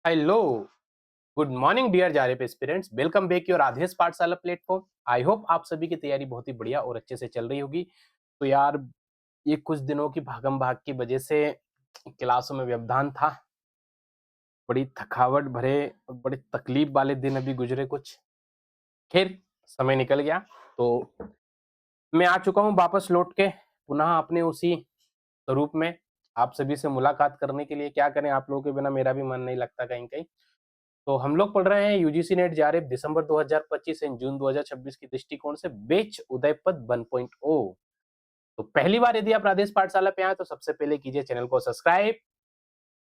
Hello, good morning dear JAREP aspirants, welcome back your Adesh Pathshala platform. I hope आप सभी की तैयारी बहुत ही बढ़िया और अच्छे से चल रही होगी। तो यार, ये कुछ दिनों की भागम भाग की वजह से क्लासों में व्यवधान था। बड़ी थकावट भरे और बड़े तकलीफ वाले दिन अभी गुजरे कुछ। खैर, समय निकल गया तो मैं आ चुका हूँ वापस लौट के पुनः अपने उसी स्वरूप में आप सभी से मुलाकात करने के लिए। क्या करें, आप लोगों के बिना मेरा भी मन नहीं लगता कहीं कहीं। तो हम लोग पढ़ रहे हैं UGC net JRF December 2025 and June 2026 की दृष्टिकोण से बेच उदयपद 1.0। तो पहली बार यदि आप राधेश पाठशाला पे आए तो सबसे पहले कीजिए चैनल को सब्सक्राइब,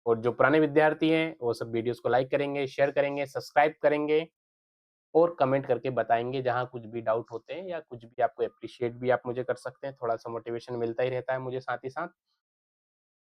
और जो पुराने विद्यार्थी हैं वो सब वीडियोस को लाइक करेंगे, शेयर करेंगे, सब्सक्राइब करेंगे और कमेंट करके बताएंगे जहां कुछ भी डाउट होते हैं या कुछ भी आपको अप्रिशिएट भी आप मुझे कर सकते हैं। थोड़ा सा मोटिवेशन मिलता ही रहता है मुझे साथ ही साथ।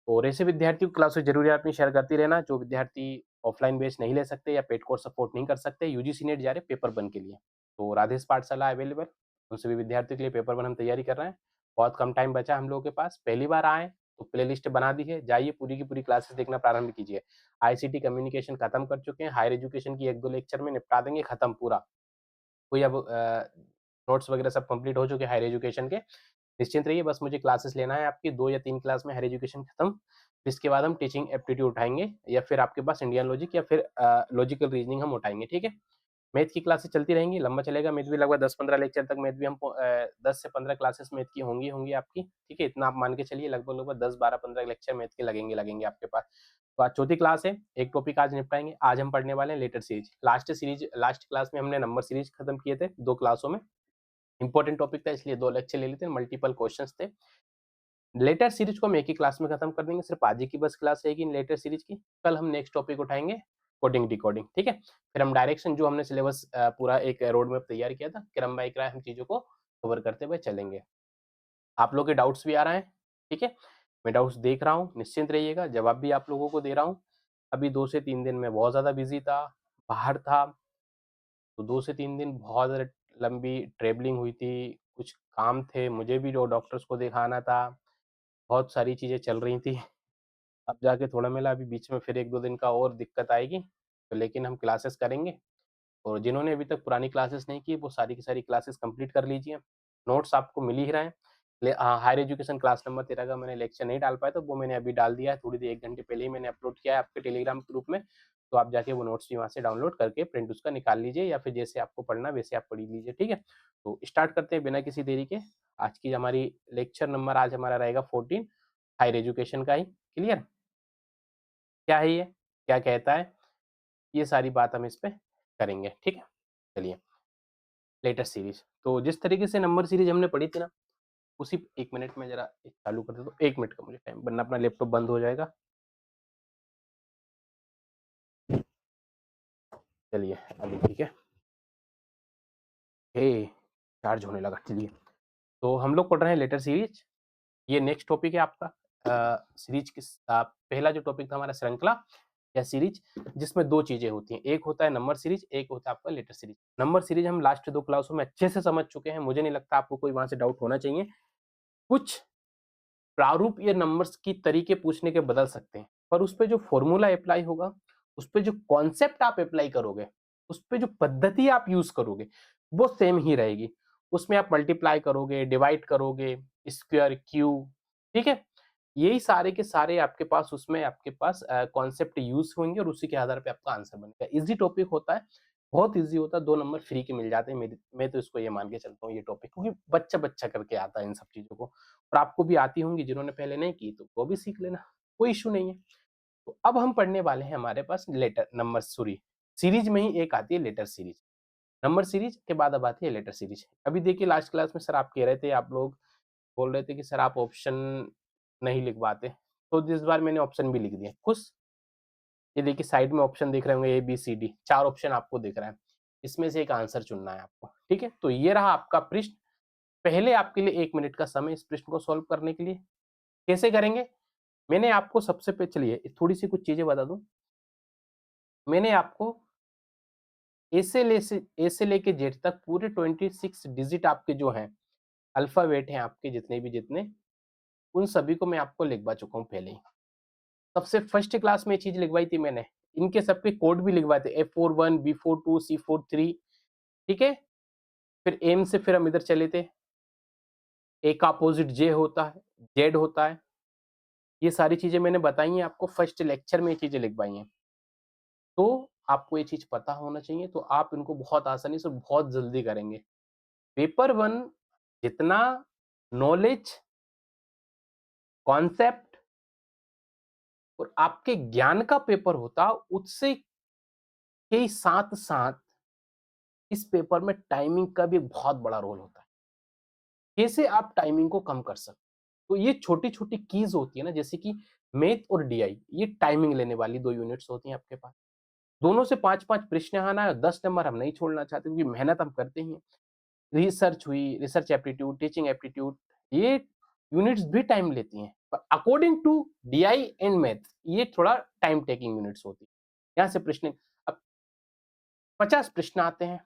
और ऐसे विद्यार्थियों की क्लासेस जरूर अपनी शेयर करती रहना जो विद्यार्थी ऑफलाइन बेस नहीं ले सकते या पेड कोर्स सपोर्ट नहीं कर सकते यूजीसी नेट जा रहे पेपर वन के लिए। तो राधेश पाठशाला अवेलेबल उन सभी विद्यार्थियों के लिए पेपर वन हम तैयारी कर रहे हैं। बहुत कम टाइम बचा हम लोगों के पास। पहली बार आए तो प्ले लिस्ट बना दी है, जाइए पूरी की पूरी क्लासेस देखना प्रारंभ कीजिए। आईसीटी कम्युनिकेशन खत्म कर चुके हैं, हायर एजुकेशन की एक दो लेक्चर में निपटा देंगे, खत्म पूरा। कोई अब नोट्स वगैरह सब कंप्लीट हो चुके हैं हायर एजुकेशन के। निश्चिंत रहिए, बस मुझे क्लासेस लेना है आपकी 2 या 3 क्लास में हायर एजुकेशन खत्म। इसके बाद हम टीचिंग एप्टीट्यूड उठाएंगे या फिर आपके पास इंडियन लॉजिक या फिर लॉजिकल रीजनिंग हम उठाएंगे, ठीक है। मैथ की क्लासेस चलती रहेंगी, लंबा चलेगा मैथ भी, लगभग 10-15 लेक्चर तक मैथ भी हम 10 से 15 क्लासेस मैथ की होंगी आपकी, ठीक है। इतना आप मान के चलिए, लगभग 10-12-15 लेक्चर मैथ के लगेंगे आपके पास। तो आज चौथी क्लास है, एक टॉपिक आज निपटाएंगे। आज हम पढ़ने वाले हैं लेटर सीरीज। लास्ट क्लास में हमने नंबर सीरीज खत्म किए थे 2 क्लासों में। इंपॉर्टेंट टॉपिक था इसलिए 2 लेक्चर ले लेते हैं, मल्टीपल क्वेश्चंस थे। लेटर सीरीज को हम एक ही क्लास में खत्म कर देंगे, सिर्फ आज ही की बस क्लास रहेगी लेटर सीरीज की। कल हम नेक्स्ट टॉपिक उठाएंगे कोडिंग डिकोडिंग, ठीक है। फिर हम डायरेक्शन जो हमने सिलेबस पूरा एक रोड मैप तैयार किया था, क्रम बाय क्रम हम चीजों को कवर करते हुए चलेंगे। आप लोग के डाउट्स भी आ रहे हैं, ठीक है। मैं डाउट्स देख रहा हूँ, निश्चिंत रहिएगा, जवाब भी आप लोगों को दे रहा हूँ। अभी 2 से 3 दिन में बहुत ज्यादा बिजी था, बाहर था। तो 2 से 3 दिन बहुत ज्यादा लंबी ट्रेवलिंग हुई थी, कुछ काम थे मुझे भी जो डॉक्टर्स को दिखाना था। बहुत सारी चीजें चल रही थी। अब जाके थोड़ा मिला, अभी बीच में फिर 1-2 दिन का और दिक्कत आएगी। तो लेकिन हम क्लासेस करेंगे, और जिन्होंने अभी तक पुरानी क्लासेस नहीं की वो सारी की सारी क्लासेस कंप्लीट कर लीजिए। नोट्स आपको मिल ही रहा है। हायर एजुकेशन क्लास नंबर 13 का मैंने लेक्चर नहीं डाल पाया, तो वो मैंने अभी डाल दिया है, थोड़ी देर 1 घंटे पहले ही मैंने अपलोड किया है आपके टेलीग्राम ग्रुप में। तो आप जाके वो नोट्स भी वहाँ से डाउनलोड करके प्रिंट उसका निकाल लीजिए, या फिर जैसे आपको पढ़ना वैसे आप पढ़ लीजिए, ठीक है। तो स्टार्ट करते हैं बिना किसी देरी के। आज की हमारी लेक्चर नंबर आज हमारा रहेगा 14, हायर एजुकेशन का ही। क्लियर? क्या है ये, क्या कहता है, ये सारी बात हम इस पे करेंगे, ठीक है। चलिए, लेटर सीरीज। तो जिस तरीके से नंबर सीरीज हमने पढ़ी थी ना, उसी 1 मिनट में जरा चालू कर दे, तो 1 मिनट का मुझे टाइम, वरना अपना लैपटॉप बंद हो जाएगा। चलिए अभी ठीक है, हे चार्ज होने लगा। चलिए, तो हम लोग पढ़ रहे हैं लेटर सीरीज। ये नेक्स्ट टॉपिक है आपका सीरीज की। पहला जो टॉपिक था हमारा श्रृंखला या सीरीज, जिसमें 2 चीजें होती हैं, एक होता है नंबर सीरीज, एक होता है आपका लेटर सीरीज। नंबर सीरीज हम लास्ट 2 क्लासों में अच्छे से समझ चुके हैं, मुझे नहीं लगता आपको कोई वहां से डाउट होना चाहिए। कुछ प्रारूप या नंबर्स की तरीके पूछने के बदल सकते हैं, पर उस पे जो फॉर्मूला अप्लाई होगा, उस पे जो कॉन्सेप्ट आप अप्लाई करोगे, उस पे जो पद्धति आप यूज करोगे, वो सेम ही रहेगी। उसमें आप मल्टीप्लाई करोगे, डिवाइड करोगे, स्क्वायर, क्यूब, ठीक है। यही सारे के सारे आपके पास उसमें आपके पास कॉन्सेप्ट यूज होंगे, और उसी के आधार पे आपका आंसर बनेगा। इजी टॉपिक होता है, बहुत इजी होता है, 2 नंबर फ्री के मिल जाते हैं। मैं तो इसको ये मान के चलता हूँ ये टॉपिक, क्योंकि बच्चा बच्चा करके आता है इन सब चीजों को, और आपको भी आती होंगी। जिन्होंने पहले नहीं की तो वो भी सीख लेना, कोई इशू नहीं है। तो अब हम पढ़ने वाले हैं, हमारे पास लेटर नंबर सॉरी सीरीज में ही एक आती है लेटर सीरीज। नंबर सीरीज के बाद अब आती है लेटर सीरीज। अभी देखिए, लास्ट क्लास में सर आप कह रहे थे, आप लोग बोल रहे थे कि सर आप ऑप्शन नहीं लिखवाते, तो इस बार मैंने ऑप्शन भी लिख दिए। खुश? ये देखिए साइड में ऑप्शन दिख रहे होंगे, ABCD 4 ऑप्शन आपको दिख रहा है। इसमें से एक आंसर चुनना है आपको, ठीक है। तो ये रहा आपका पृष्ठ। पहले आपके लिए 1 मिनट का समय इस प्रश्न को सॉल्व करने के लिए। कैसे करेंगे? मैंने आपको सबसे पहले, चलिए थोड़ी सी कुछ चीजें बता दूं। मैंने आपको ए से लेके जेड तक पूरे 26 डिजिट आपके जो हैं, अल्फाबेट हैं आपके, जितने भी जितने, उन सभी को मैं आपको लिखवा चुका हूं पहले ही। सबसे फर्स्ट क्लास में ये चीज लिखवाई थी मैंने, इनके सबके कोड भी लिखवाए थे, F41, B42, C43, ठीक है? फिर एम से फिर हम इधर चले थे, ए का अपोजिट जे होता है, जेड होता है। ये सारी चीज़ें मैंने बताई हैं आपको, फर्स्ट लेक्चर में ये चीज़ें लिखवाई हैं। तो आपको ये चीज़ पता होना चाहिए, तो आप इनको बहुत आसानी से बहुत जल्दी करेंगे। पेपर 1 जितना नॉलेज, कॉन्सेप्ट और आपके ज्ञान का पेपर होता, उससे के साथ-साथ इस पेपर में टाइमिंग का भी बहुत बड़ा रोल होता है। कैसे आप टाइमिंग को कम कर सकते हैं? तो ये छोटी-छोटी कीज़ होती है ना, जैसे कि मैथ और डीआई, ये टाइमिंग लेने वाली 2 यूनिट्स होती हैं आपके पास। दोनों से 5-5 प्रश्न आना है, 10 नंबर हम नहीं छोड़ना चाहते क्योंकि मेहनत हम करते ही हैं। रिसर्च हुई, रिसर्च एप्टीट्यूड, टीचिंग एप्टीट्यूड, ये यूनिट्स भी टाइम लेती हैं। पर according to DI and math, ये थोड़ा टाइम टेकिंग यूनिट्स होती हैं। यहाँ से प्रश्न अब 50 प्रश्न आते हैं,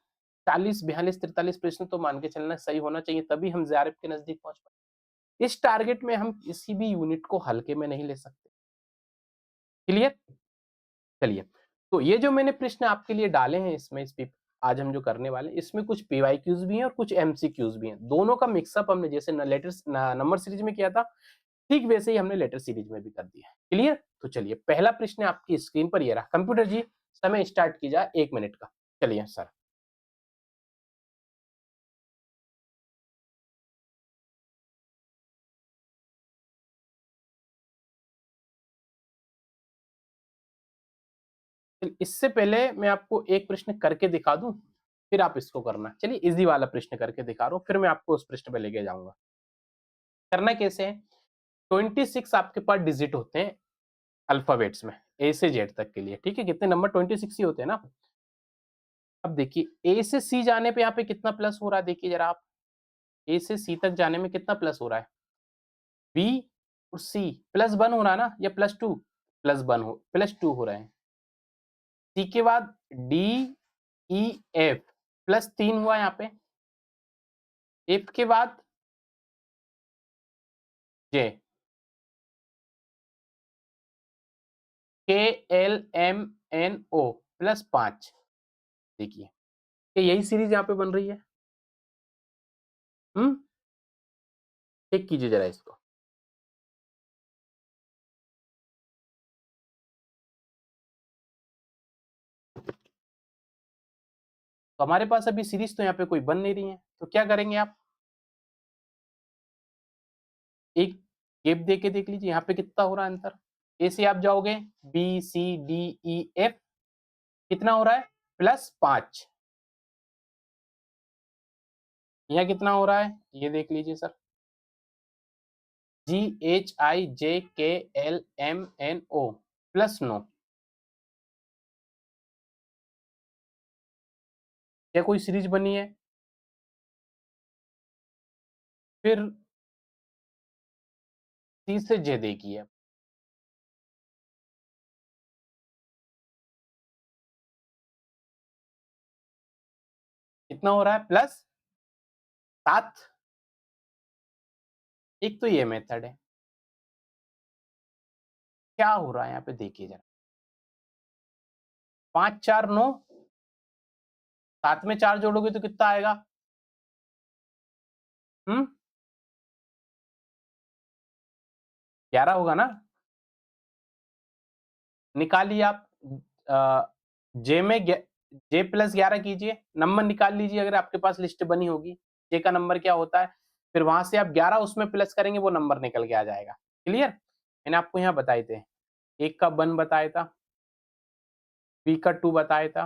40, 42, 43 प्रश्न तो मान के चलना सही होना चाहिए, तभी हम जेआरएफ के नज़दीक पहुँच पाएँगे। इस टारगेट में हम किसी भी यूनिट को हल्के में नहीं ले सकते। क्लियर? चलिए, तो ये जो मैंने प्रश्न आपके लिए डाले हैं इसमें, इस पे आज हम जो करने वाले हैं, इसमें कुछ पीवाईक्यूज़ भी हैं और कुछ एमसीक्यूज़ भी हैं। दोनों का मिक्सअप हमने जैसे नंबर सीरीज में किया था, ठीक वैसे ही हमने लेटर सीरीज में भी कर दिया है। क्लियर? तो चलिए, पहला प्रश्न आपकी स्क्रीन पर ये रहा। कंप्यूटर जी, समय स्टार्ट कीजिए 1 मिनट का। चलिए सर। इससे पहले मैं आपको एक प्रश्न करके दिखा दूँ, फिर आप इसको करना। चलिए ईज़ी वाला प्रश्न करके दिखा रहा हूँ, फिर मैं आपको उस प्रश्न पे लेके जाऊँगा। करना कैसे है? 26 आपके पास डिजिट होते हैं अल्फाबेट्स में, ए से जेड तक के लिए, ठीक है? कितने नंबर 26 ही होते हैं ना? अब देखिए, ए से सी जाने पे यहाँ पे कितना प्लस हो रहा है, देखिए ज़रा आप। ए से सी तक जाने में कितना प्लस हो रहा है? बी और सी प्लस 1 हो रहा है ना, या प्लस 2? प्लस 2 हो रहा है। सी के बाद डी, ई, एफ प्लस 3 हुआ यहाँ पे। एफ के बाद J, K, L, M, N, O plus 5। देखिए, क्या यही सीरीज यहाँ पे बन रही है? हुँ? चेक कीजिए ज़रा इसको। तो हमारे पास अभी सीरीज तो यहाँ पे कोई बन नहीं रही है, तो क्या करेंगे आप? एक गैप दे के देख लीजिए यहाँ पे कितना हो रहा है अंतर। ए से आप जाओगे, B, C, D, E, F कितना हो रहा है? प्लस 5। यहाँ कितना हो रहा है? ये देख लीजिए sir. Ji, H, I, J, K, L, M, N, O plus 9। क्या कोई सीरीज बनी है? फिर सी से जे देखिए। कितना हो रहा है? प्लस 7। एक तो ये मेथड है। क्या हो रहा है यहाँ पे देखिए जरा। 5, 4, 9, 7 में 4 जोड़ोगे तो कितना आएगा? हुँ? 11 होगा ना? निकालिए आप। अ, जे में ग्या जे प्लस 11 कीजिए, नंबर निकाल लीजिए अगर आपके पास लिस्ट बनी होगी। जे का नंबर क्या होता है? फिर वहाँ से आप 11 उसमें प्लस करेंगे, वो नंबर निकल के आ जाएगा। क्लियर? मैंने आपको यहाँ बताए थे। 1 का 1 बताया था, बी का 2 बताया था,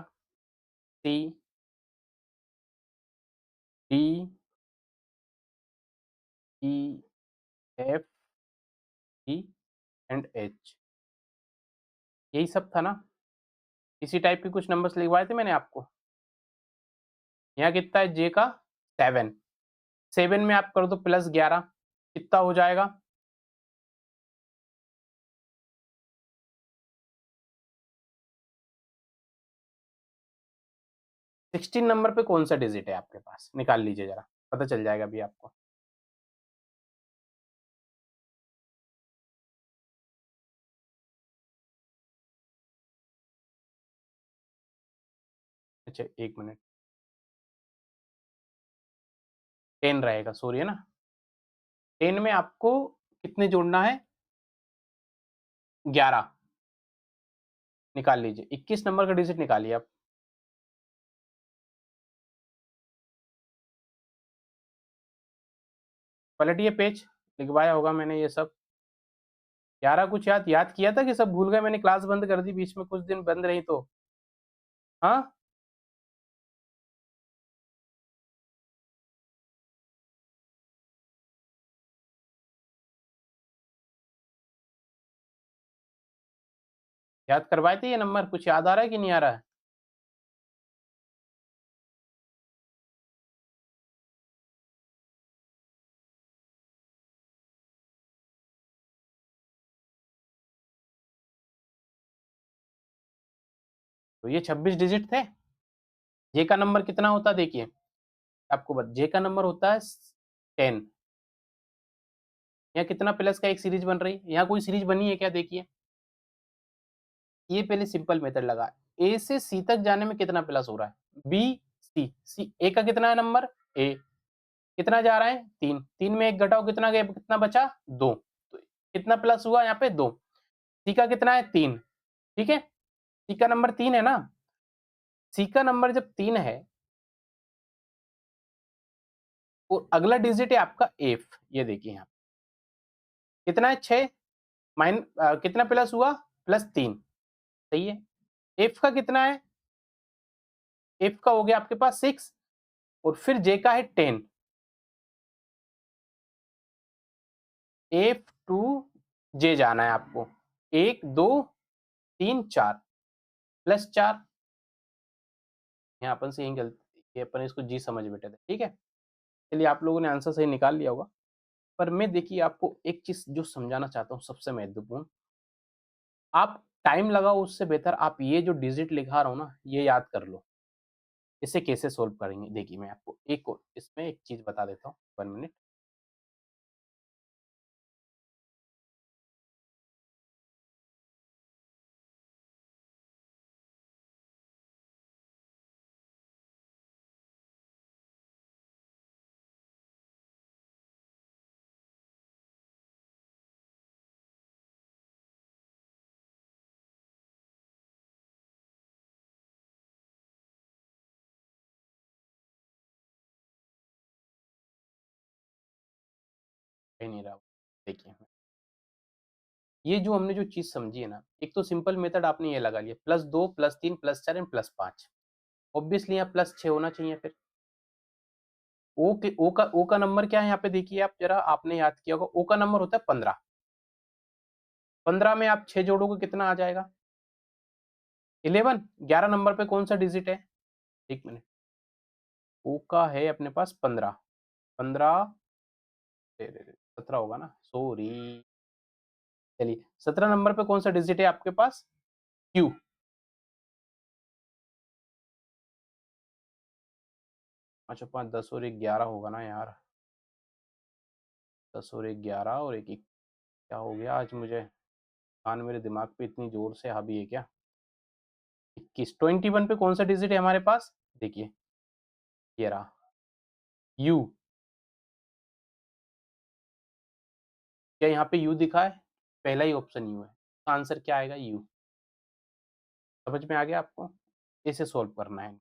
C, D, E, F, G and H. यही सब था ना? इसी टाइप के कुछ नंबर्स लिखवाए थे मैंने आपको। यहाँ कितना है जे का? 7। 7 में आप कर दो प्लस 11, कितना हो जाएगा? 16 नंबर पे कौन सा डिजिट है आपके पास? निकाल लीजिए ज़रा, पता चल जाएगा अभी आपको। अच्छा 1 मिनट, 10 रहेगा, सॉरी, है ना? 10 में आपको कितने जोड़ना है? 11 निकाल लीजिए। 21 नंबर का डिजिट निकालिए आप। पलटिए पेज, लिखवाया होगा मैंने ये सब। 11 कुछ याद याद किया था कि सब भूल गए? मैंने क्लास बंद कर दी, बीच में कुछ दिन बंद रही तो। हाँ? याद करवाए थे ये नंबर? कुछ याद आ रहा है कि नहीं आ रहा है? तो ये 26 डिजिट थे। जे का नंबर कितना होता है देखिए, आपको जे का नंबर होता है 10। यहाँ कितना प्लस का एक सीरीज बन रही है? यहाँ कोई सीरीज बनी है क्या? देखिए, ये पहले सिंपल मेथड लगा। ए से सी तक जाने में कितना प्लस हो रहा है? बी, सी ए का कितना है नंबर? ए कितना जा रहा है? 3। 3 में 1 घटाओ, कितना गया, कितना बचा? 2। तो कितना प्लस हुआ यहाँ पे? 2। सी का कितना है? 3। ठीक है, सी का नंबर 3 है ना? सी का नंबर जब 3 है और अगला डिजिट है आपका एफ। ये देखिए यहाँ कितना है? 6 कितना प्लस हुआ? +3। सही है। एफ का कितना है? एफ का हो गया आपके पास 6 और फिर जे का है 10। एफ टू जे जाना है आपको। 1 2 3 4 +4। यहाँ अपन से यही गलती, ये अपन इसको जी समझ बैठे थे। ठीक है, चलिए आप लोगों ने आंसर सही निकाल लिया होगा। पर मैं देखिए आपको एक चीज जो समझाना चाहता हूँ सबसे महत्वपूर्ण, आप टाइम लगाओ उससे बेहतर आप ये जो डिजिट लिखा रहा हूँ ना ये याद कर लो। इसे कैसे सोल्व करेंगे देखिए, मैं आपको एक और इसमें एक चीज बता देता हूँ। 1 मिनट। कहीं नहीं रहा। देखिए, ये जो हमने जो चीज समझी है ना, एक तो सिंपल मेथड आपने ये लगा लिया, +2 +3 +4 एंड +5। ऑब्वियसली यहाँ +6 होना चाहिए। फिर ओ का नंबर क्या है यहाँ पे देखिए, आप जरा आपने याद किया होगा, ओ का नंबर होता है 15। 15 में आप 6 जोड़ोगे कितना आ जाएगा? 11। 11 नंबर पे कौन सा डिजिट है? 1 मिनट। ओ का है अपने पास 15। 15 17 होगा ना, सॉरी। चलिए 17 नंबर पे कौन सा डिजिट है आपके पास? क्यू। अच्छा 5 10 और 1 11 होगा ना यार। 10 और 1 11 और एक क्या हो गया आज मुझे? कान मेरे दिमाग पे इतनी जोर से हावी है क्या? 21। 21 पे कौन सा डिजिट है हमारे पास? देखिए, ये रहा, यू। क्या यहाँ पे यू दिखा है? पहला ही ऑप्शन यू है। आंसर क्या आएगा? यू। समझ में आ गया आपको? इसे सोल्व करना है।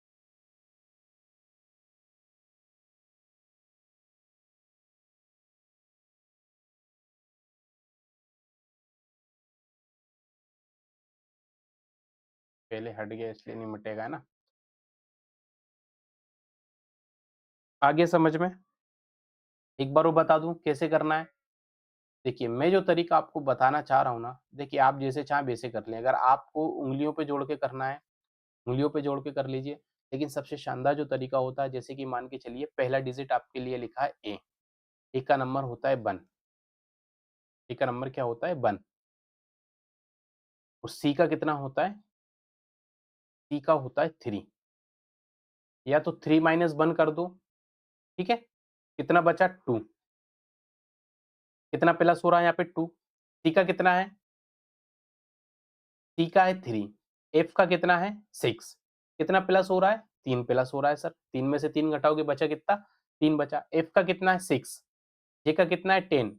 पहले हट गया इसलिए नहीं मिटेगा, है ना? आगे समझ में? एक बार वो बता दूं कैसे करना है। देखिए, मैं जो तरीका आपको बताना चाह रहा हूँ ना, देखिए आप जैसे चाहें वैसे कर लें। अगर आपको उँगलियों पे जोड़ के करना है, उँगलियों पे जोड़ के कर लीजिए। लेकिन सबसे शानदार जो तरीका होता है, जैसे कि मान के चलिए पहला डिजिट आपके लिए लिखा है ए। ए का नंबर होता है 1। ए का नंबर क्या होता है? 1। और सी का कितना होता है? सी का होता है 3। या तो 3 माइनस 1 कर दो। ठीक है, कितना बचा? 2। कितना प्लस हो रहा है यहाँ पे? 2। सी का कितना है? सी का है 3। एफ का कितना है? 6। कितना प्लस हो रहा है? 3 प्लस हो रहा है सर, 3 में से 3 घटाओगे बचा कितना, 3 बचा। एफ का कितना है 6, जे का कितना है 10,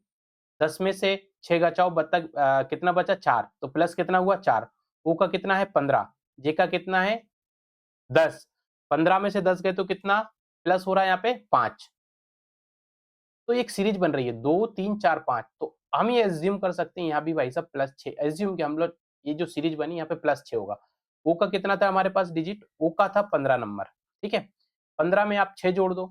10 में से 6 घटाओ कितना बचा 4, तो प्लस कितना हुआ 4। ओ का कितना है 15, जे का कितना है 10, 15 में से 10 गए तो कितना प्लस हो रहा है यहाँ पे 5। तो एक सीरीज बन रही है 2 3 4 5, तो हम ये एज्यूम कर सकते हैं यहाँ भी भाई साहब प्लस 6 एज्यूम कि हम लोग ये जो सीरीज बनी यहाँ पे प्लस 6 होगा। ओ का कितना था हमारे पास डिजिट, ओ का था 15 नंबर, ठीक है। 15 में आप 6 जोड़ दो,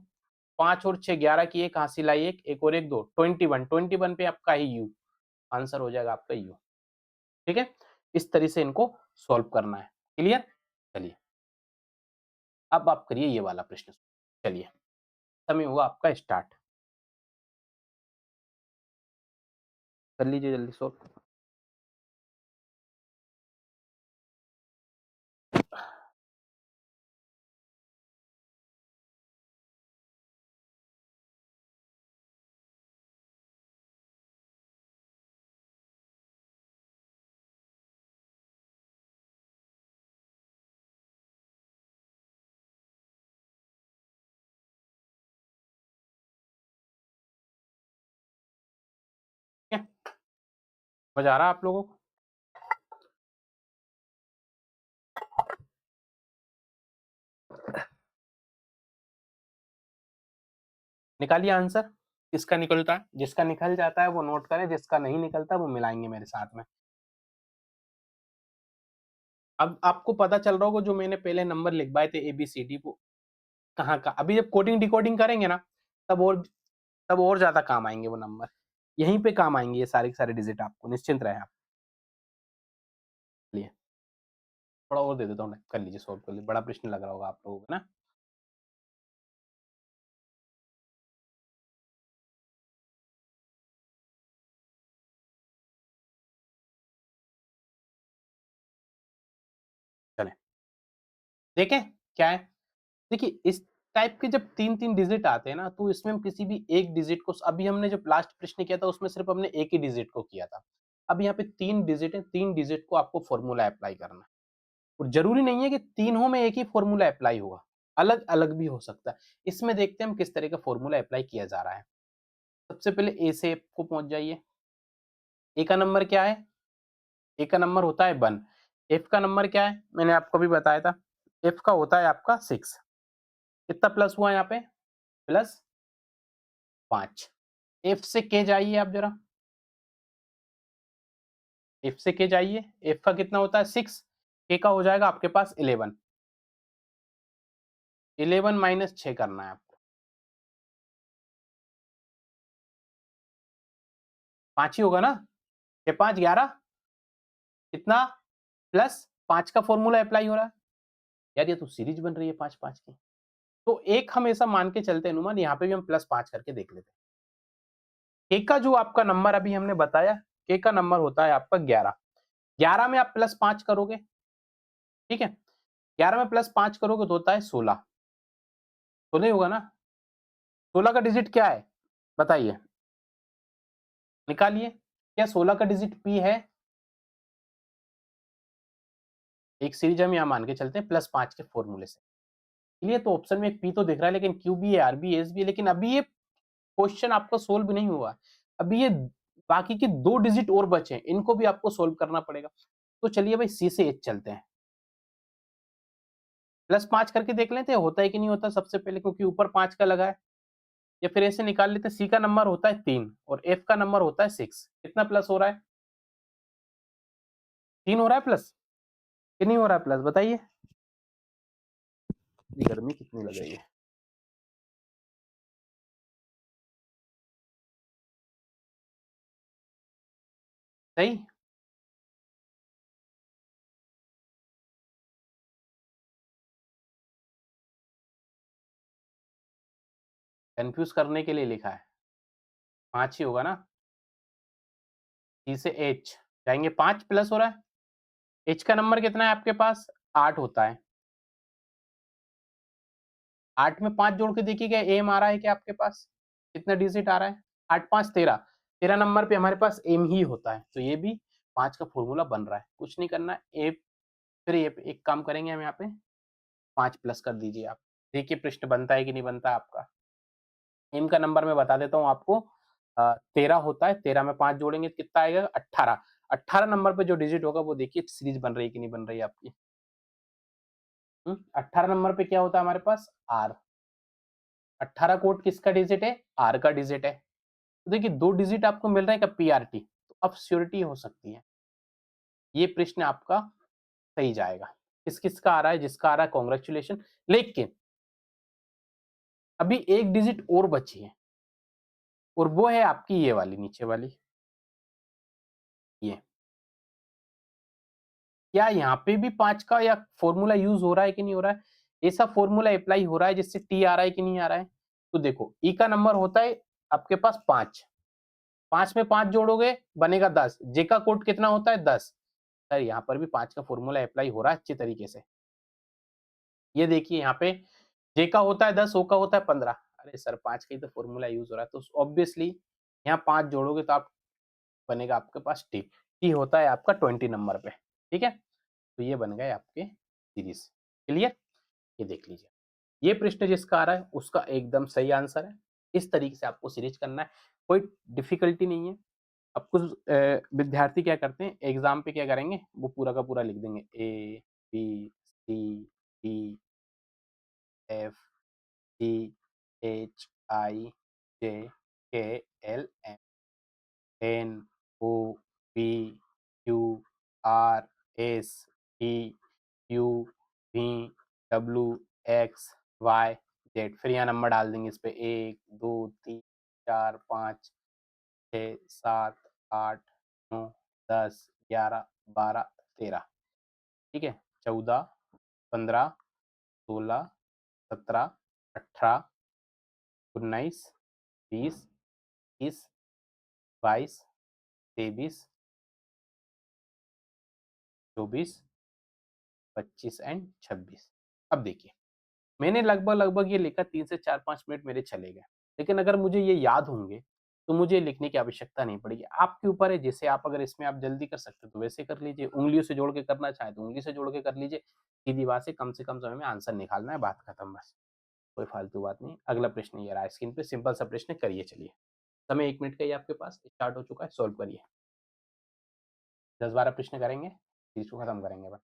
5 और 6 11 की एक हासिल आई, एक और एक 2 21, 21 पे आपका ही यू, आंसर हो जाएगा आपका यू, ठीक है। इस तरह से इनको सॉल्व करना है, क्लियर। चलिए अब आप करिए ये वाला प्रश्न, चलिए समय हुआ आपका स्टार्ट, कर लीजिए जल्दी सॉल्व। ठीक है, समझ आ रहा है आप लोगों को। निकालिए आंसर, किसका निकलता है, जिसका निकल जाता है वो नोट करें, जिसका नहीं निकलता वो मिलाएंगे मेरे साथ में। अब आपको पता चल रहा होगा जो मैंने पहले नंबर लिखवाए थे ABCD वो कहाँ का, अभी जब कोडिंग डिकोडिंग करेंगे ना तब और ज्यादा काम आएंगे वो नंबर, यहीं पे काम आएंगे ये सारे के सारे डिजिट, आपको निश्चिंत रहे आप। लिए थोड़ा और दे देता हूँ, कर लीजिए सॉल्व कर लीजिए, बड़ा प्रश्न लग रहा होगा आप लोगों को ना। चले देखें क्या है। देखिए इस टाइप के जब 3-3 डिजिट आते हैं ना, तो इसमें हम किसी भी एक डिजिट को, अभी हमने जो लास्ट प्रश्न किया था उसमें सिर्फ हमने एक ही डिजिट को किया था। अब यहाँ पे 3 डिजिट है, 3 डिजिट को आपको फॉर्मूला अप्लाई करना है, और जरूरी नहीं है कि तीनों में एक ही फॉर्मूला अप्लाई होगा, अलग अलग भी हो सकता है। इसमें देखते हैं हम किस तरह का फॉर्मूला अप्लाई किया जा रहा है। सबसे पहले ए से एफ को पहुंच जाइए। ए का नंबर क्या है, ए का नंबर होता है 1, एफ का नंबर क्या है मैंने आपको भी बताया था, एफ का होता है आपका 6। कितना प्लस हुआ यहाँ पे, प्लस 5। एफ से के जाइए आप जरा, एफ से के जाइए, एफ का कितना होता है 6, के का हो जाएगा आपके पास 11, 11 माइनस 6 करना है आपको, 5 ही होगा ना, 6 5 11, कितना प्लस 5 का फॉर्मूला अप्लाई हो रहा है। यार ये तो सीरीज बन रही है 5 5 की, तो एक हम ऐसा मान के चलते हैं अनुमान, यहाँ पे भी हम +5 करके देख लेते हैं। के का जो आपका नंबर अभी हमने बताया, के का नंबर होता है आपका 11, 11 में आप +5 करोगे, ठीक है, 11 में +5 करोगे तो होता है 16, 16 ही होगा ना। 16 का डिजिट क्या है बताइए, निकालिए, क्या 16 का डिजिट पी है। एक सीरीज हम यहाँ मान के चलते हैं +5 के फॉर्मूले से, चलिए तो ऑप्शन में एक पी तो दिख रहा है, लेकिन क्यू भी है, आर भी है, एस भी है, लेकिन अभी ये क्वेश्चन आपका सोल्व नहीं हुआ, अभी ये बाकी के 2 डिजिट और बचे हैं, इनको भी आपको सोल्व करना पड़ेगा। तो चलिए भाई सी से एच चलते हैं, +5 करके देख लेते हैं होता है कि नहीं होता सबसे पहले, क्योंकि ऊपर 5 का लगा है, या फिर ऐसे निकाल लेते हैं, सी का नंबर होता है 3 और एफ का नंबर होता है 6, कितना प्लस हो रहा है, 3 हो रहा है प्लस, कि नहीं हो रहा है प्लस बताइए, गर्मी कितनी लग रही है। सही, कंफ्यूज करने के लिए लिखा है, 5 ही होगा ना, सी से एच जाएंगे, 5 प्लस हो रहा है, एच का नंबर कितना है आपके पास 8 होता है, 8 में 5 जोड़ के देखिएगा एम आ रहा है क्या आपके पास, कितना डिजिट आ रहा है, 8 5 13, 13 नंबर पे हमारे पास एम ही होता है, तो ये भी 5 का फॉर्मूला बन रहा है, कुछ नहीं करना है। ए फिर ये एक काम करेंगे हम यहाँ पे 5 प्लस कर दीजिए आप। देखिए पृष्ठ बनता है कि नहीं बनता आपका। m का नंबर मैं बता देता हूँ आपको 13 होता है, 13 में 5 जोड़ेंगे तो कितना आएगा 18। 18 नंबर पे जो डिजिट होगा वो देखिए सीरीज़ बन रही है कि नहीं बन रही है आपकी। 18 नंबर पे क्या होता है हमारे पास r। 18 कोड किसका डिजिट है? r का डिजिट है। तो देखिए 2 डिजिट आपको मिल रहा है क्या prt, तो अब श्योरिटी हो सकती है। ये प्रश्न आपका सही जाएगा। किस-किसका आ रहा है? जिसका आ रहा है कांग्रेचुलेशन। लेकिन अभी एक डिजिट और बची है और वो है आपकी ये वाली नीचे वाली, ये। क्या यहाँ पे भी 5 का या फ़ॉर्मूला यूज़ हो रहा है कि नहीं हो रहा है? ऐसा फ़ॉर्मूला अप्लाई हो रहा है जिससे t आ रहा है कि नहीं आ रहा है? तो देखो e का नंबर होता है आपके पास 5, 5 में 5 जोड़ोगे बनेगा 10, j का कोड कितना होता है 10। सर यहाँ पर भी 5 का फ़ॉर्मूला अप्लाई हो रहा है अच्छे तरीके से। ये देखिए यहाँ पे j का होता है 10, o का होता है 15। अरे सर 5 का ही तो फ़ॉर्मूला यूज़ हो रहा है, तो ऑब्वियसली यहाँ 5 जोड़ोगे तो आप बनेगा आपके पास t। t होता है आपका 20 नंबर पे, ठीक है? तो ये बन गए आपके सीरीज़। क्लियर? ये देख लीजिए। ये प्रश्न जिसका आ रहा है उसका एकदम सही आंसर है। इस तरीके से आपको सीरीज़ करना है, कोई डिफ़िकल्टी नहीं है। अब कुछ विद्यार्थी क्या करते हैं एग्ज़ाम पे क्या करेंगे, वो पूरा का पूरा लिख देंगे A, B, C, D, F, G, H, I, J, K, L, M, N, O, P, Q, R, S, T, U, V, W, X, Y, Z. फिर यहाँ नंबर डाल देंगे इस पे 1, 2, 3, 4, 5, 6, 7, 8, 9, 10, 11, 12, 13। ठीक है? 14, 15, 16, 17, 18, 19, 20, 21, 22, 23, 24, 25 एंड 26। अब देखिए मैंने लगभग ये लिखा 3 से 4-5 मिनट मेरे चले गए। लेकिन अगर मुझे ये याद होंगे, तो मुझे लिखने की आवश्यकता नहीं पड़ेगी। आपके ऊपर है जैसे आप अगर इसमें आप जल्दी कर सकते हो तो वैसे कर लीजिए, उँगलियों से जोड़ के करना चाहें तो उँगली से जोड़ के कर लीजिए। सीधी बात है कम से कम समय में आंसर निकालना है, बात खत्म बस। कोई फालतू बात नहीं। अगला प्रश्न ये रहा स्क्रीन पे सिंपल सा प्रश्न करिए चलिए। समय 1 मिनट का ही आपके पास स्टार्ट हो चुका है, सॉल्व करिए। 10-12 प्रश्न करेंगे, फिर इसको खत्म करेंगे बस।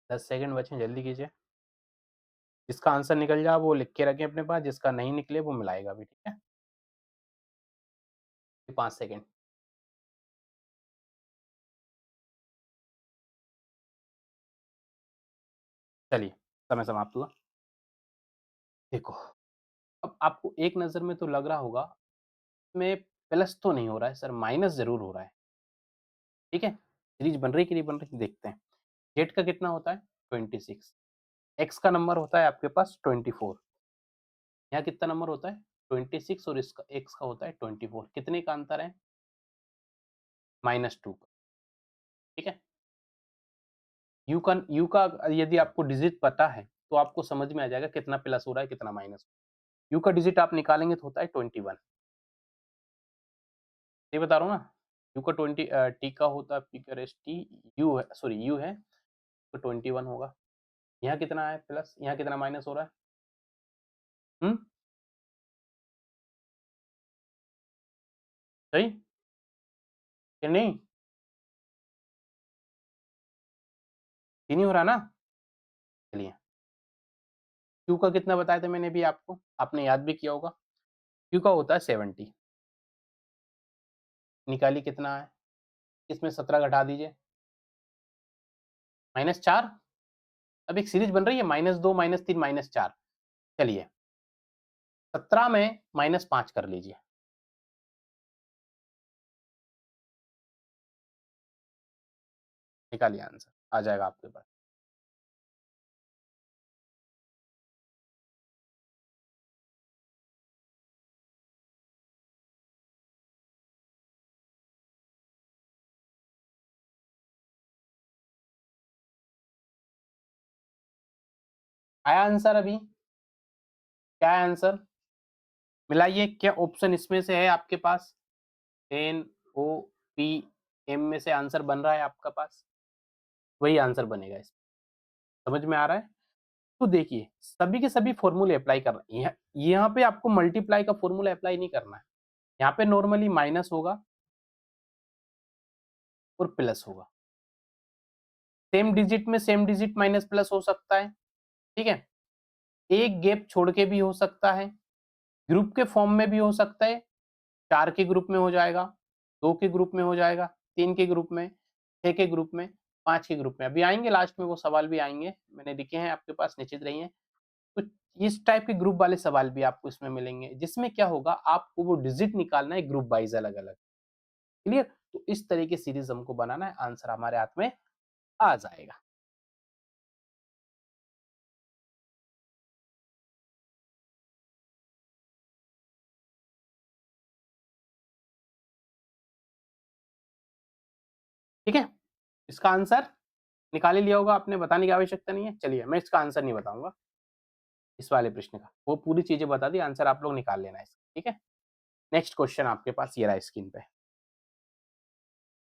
10 सेकंड बचे हैं, जल्दी कीजिए। जिसका आंसर निकल जाए वो लिख के रखें अपने पास, जिसका नहीं निकले वो मिलाएगा भी, ठीक है? 5 सेकंड। चलिए, समय समाप्त हुआ। देखो, अब आपको एक नज़र में तो लग रहा होगा, इसमें प्लस तो नहीं हो रहा है सर, माइनस ज़रूर हो रहा है, ठीक है? सीरीज़ बन रही है कि नहीं बन रही देखते हैं। जेड का कितना होता है? 26। एक्स का नंबर होता है आपके पास 24। यहाँ कितना नंबर होता है? 26 और इसका एक्स का होता है 24। कितने का अंतर है? -2 का, ठीक है? यू का यदि आपको डिजिट पता है, तो आपको समझ में आ जाएगा कितना प्लस हो रहा है, कितना माइनस। यू का डिजिट आप निकालेंगे तो होता है 21। सही बता रहा हूँ ना? यू का 20 टी का होता है पी का रेज़ टी, यू है सॉरी यू है, तो 21 होगा। यहाँ कितना है प्लस, यहाँ कितना माइनस हो रहा है? हुँ? सही कि नहीं? ये नहीं हो रहा ना? चलिए, क्यू का कितना बताया था मैंने अभी आपको, आपने याद भी किया होगा। क्यू का होता है 70। निकालिए कितना है? इसमें 17 घटा दीजिए, -4 अब एक सीरीज बन रही है -2, -3, -4। चलिए 17 में -5 कर लीजिए। निकालिए आंसर, आ जाएगा आपके पास। आया आंसर अभी? क्या है आंसर? मिलाइए, क्या ऑप्शन इसमें से है आपके पास? एन, ओ, पी, एम में से आंसर बन रहा है आपका पास? वही आंसर बनेगा इसमें। समझ में आ रहा है? तो देखिए, सभी के सभी फ़ॉर्मूले अप्लाई कर रहे हैं। यहाँ पे आपको मल्टीप्लाई का फ़ॉर्मूला अप्लाई नहीं करना है। यहाँ पे नॉर्मली माइनस होगा और प्लस होगा। सेम डिजिट में सेम डिजिट माइनस प्लस हो सकता है, ठीक है? एक गैप छोड़ के भी हो सकता है, ग्रुप के फॉर्म में भी हो सकता है, 4 के ग्रुप में हो जाएगा, 2 के ग्रुप में हो जाएगा, 3 के ग्रुप में, 6 के ग्रुप में, 5 के ग्रुप में। अभी आएँगे लास्ट में वो सवाल भी आएँगे, मैंने लिखे हैं आपके पास, निश्चित रहिए। तो इस टाइप के ग्रुप वाले सवाल भी आपको इसमें मिलेंगे, जिसमें क्या होगा, आपको वो डिजिट निकालना है ग्रुप वाइज़ अलग-अलग। क्लियर? तो इस तरह की सीरीज़ हमको बनाना है, आंसर हमारे हाथ में आ जाएगा। ठीक है? इसका आंसर निकाल ही लिया होगा आपने, बताने की आवश्यकता नहीं है। चलिए, मैं इसका आंसर नहीं बताऊँगा, इस वाले प्रश्न का। वो पूरी चीज़ें बता दी, आंसर आप लोग निकाल लेना है इसका, ठीक है? नेक्स्ट क्वेश्चन आपके पास ये रहा स्क्रीन पे।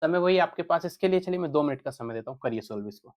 समय वही आपके पास, इसके लिए चलिए मैं 2 मिनट का समय देता हूँ, करिए सॉल्व इसको।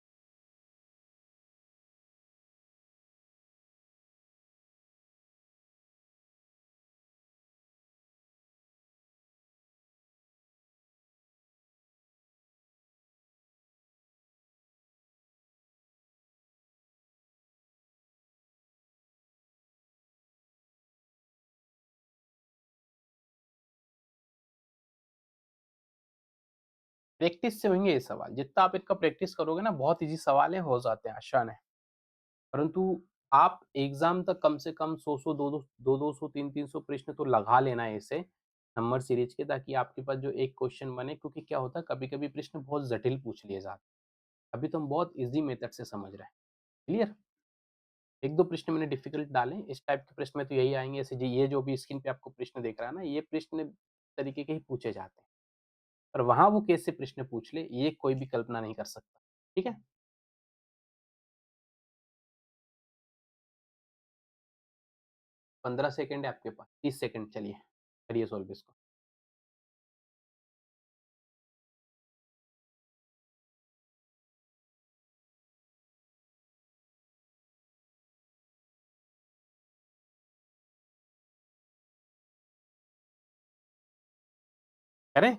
प्रैक्टिस से होंगे ये सवाल, जितना आप इनका प्रैक्टिस करोगे ना, बहुत ईज़ी सवाल है, हो जाते हैं, आसान है। परंतु आप एग्ज़ाम तक कम से कम 100-100, 200-200, 300-300 प्रश्न तो लगा लेना है ऐसे, नंबर सीरीज़ के, ताकि आपके पास जो एक क्वेश्चन बने, क्योंकि क्या होता है कभी-कभी प्रश्न बहुत जटिल पूछ लिए जाते हैं। अभी तो हम बहुत ईज़ी मेथड से समझ रहे हैं। क्लियर? 1-2 प्रश्न मैंने डिफ़िकल्ट डाले, इस टाइप के प्रश्न में तो यही आएँगे, ऐसे ये जो भी स्क्रीन पे आपको प्रश्न दिख रहा है ना, ये प्रश्न तरीके के ही पूछे जाते हैं। और वहाँ वो कैसे प्रश्न पूछ ले, ये कोई भी कल्पना नहीं कर सकता। ठीक है? 15 सेकंड है आपके पास, 30 सेकंड, चलिए, करिए सॉल्व इसको। करें?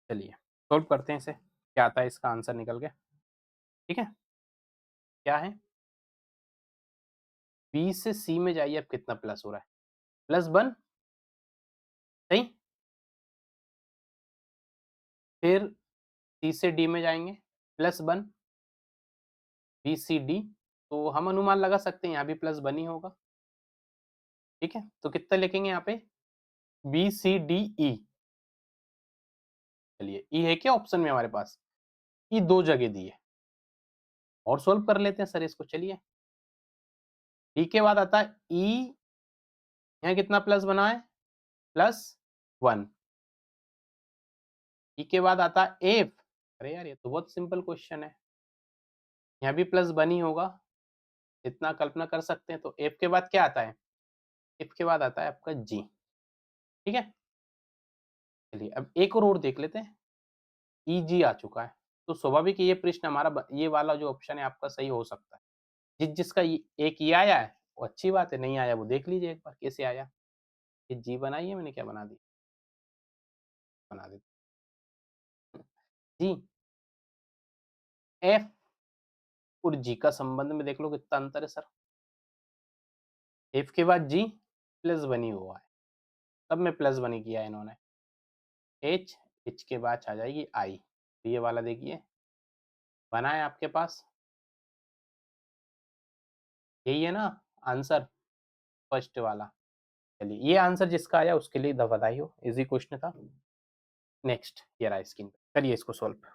चलिए, सॉल्व करते हैं इसे, क्या आता है इसका आंसर निकल के, ठीक है? क्या है? बी से सी में जाइए, अब कितना प्लस हो रहा है? +1, सही? फिर सी से डी में जाएँगे, +1, बी, सी, डी, तो हम अनुमान लगा सकते हैं यहाँ भी +1 ही होगा, ठीक है? तो कितना लिखेंगे यहाँ पे? बी, सी, डी, ई। चलिए, ई है क्या ऑप्शन में हमारे पास? ई 2 जगह दी है, और सॉल्व कर लेते हैं सर इसको, चलिए। डी के बाद आता है ई, यहाँ कितना प्लस बना है? +1। ई के बाद आता है एफ। अरे यार, ये तो बहुत सिंपल क्वेश्चन है। यहाँ भी +1 ही होगा, इतना कल्पना कर सकते हैं। तो एफ के बाद क्या आता है? एफ के बाद आता है आपका जी, ठीक है? चलिए, अब एक और देख लेते हैं। ई, जी आ चुका है, तो स्वाभाविक है ये प्रश्न हमारा ये वाला जो ऑप्शन है आपका सही हो सकता है। जिसका एक ये आया है, वो अच्छी बात है, नहीं आया वो देख लीजिए एक बार कैसे आया। ये जी बनाई है मैंने, क्या बना दी? बना दी। जी, एफ और जी का संबंध में देख लो कितना अंतर है सर। एफ के बाद जी, +1 ही हुआ है। सब में +1 ही किया है इन्होंने। एच, एच के बाद आ जाएगी आई। तो ये वाला देखिए, बना है आपके पास? यही है ना आंसर फर्स्ट वाला? चलिए, ये आंसर जिसका आया उसके लिए बधाई हो, इजी क्वेश्चन था। नेक्स्ट ये रहा स्क्रीन पे, करिए इसको सॉल्व।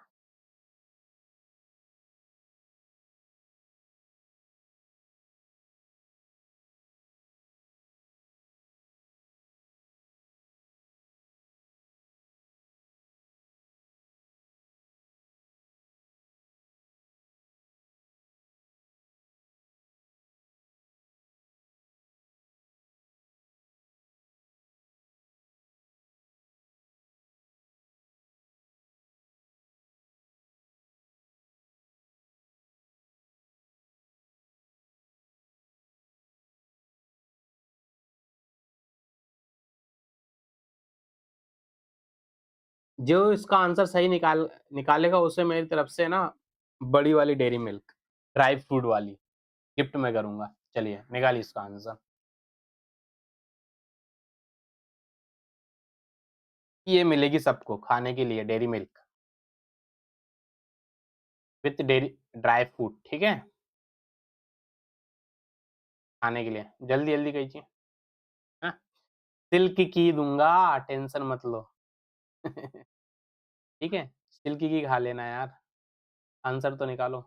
जो इसका आंसर सही निकालेगा उसे मेरी तरफ से ना बड़ी वाली डेयरी मिल्क ड्राई फ्रूट वाली गिफ्ट में करूंगा। चलिए निकालिए इसका आंसर। ये मिलेगी सबको खाने के लिए dairy milk with dairy dry fruit, ठीक है, खाने के लिए। जल्दी जल्दी कीजिए। हाँ, सिल्क की दूंगा, टेंशन मत लो। ठीक है, सिल्क की खा लेना यार। आंसर तो निकालो।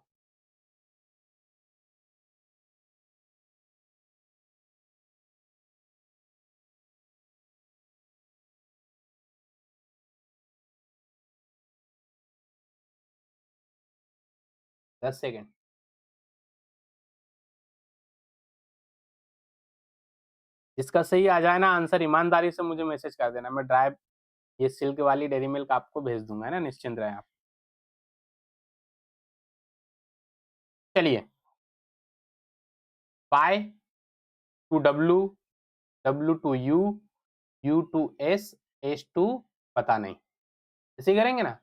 दस सेकेंड। जिसका सही आ जाए ना आंसर, ईमानदारी से मुझे मैसेज कर देना, मैं ड्राई ये सिल्क वाली डेयरी मिल्क आपको भेज दूंगा, है ना, निश्चिंत रहे आप। चलिए, Y to W, W to U, U to S, S to पता नहीं, ऐसे करेंगे ना।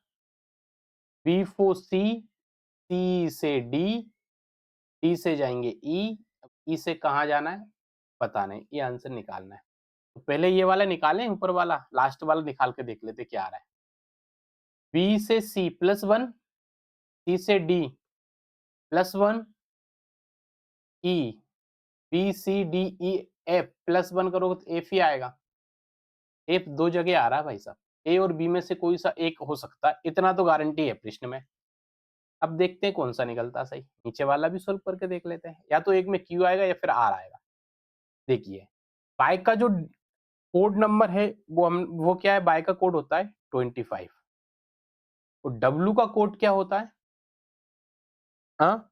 बी फो सी, सी से डी, डी से जाएंगे ई, ई से कहाँ जाना है पता नहीं, ये आंसर निकालना है। तो पहले ये वाला निकालें, ऊपर वाला लास्ट वाला निकाल के देख लेते क्या आ रहा है। बी से सी प्लस वन, सी से D plus one, E, B C D E F plus one करोगे तो एफ ही आएगा। एफ दो जगह आ रहा है भाई साहब, ए और बी में से कोई सा एक हो सकता है, इतना तो गारंटी है प्रश्न में। अब देखते हैं कौन सा निकलता सही, नीचे वाला भी सोल्व करके देख लेते हैं, या तो एक में क्यू आएगा या फिर आर आएगा। देखिए, बाइक का जो कोड नंबर है वो क्या है, बाइक का कोड होता है 25, और डब्लू का कोड क्या होता है? हाँ,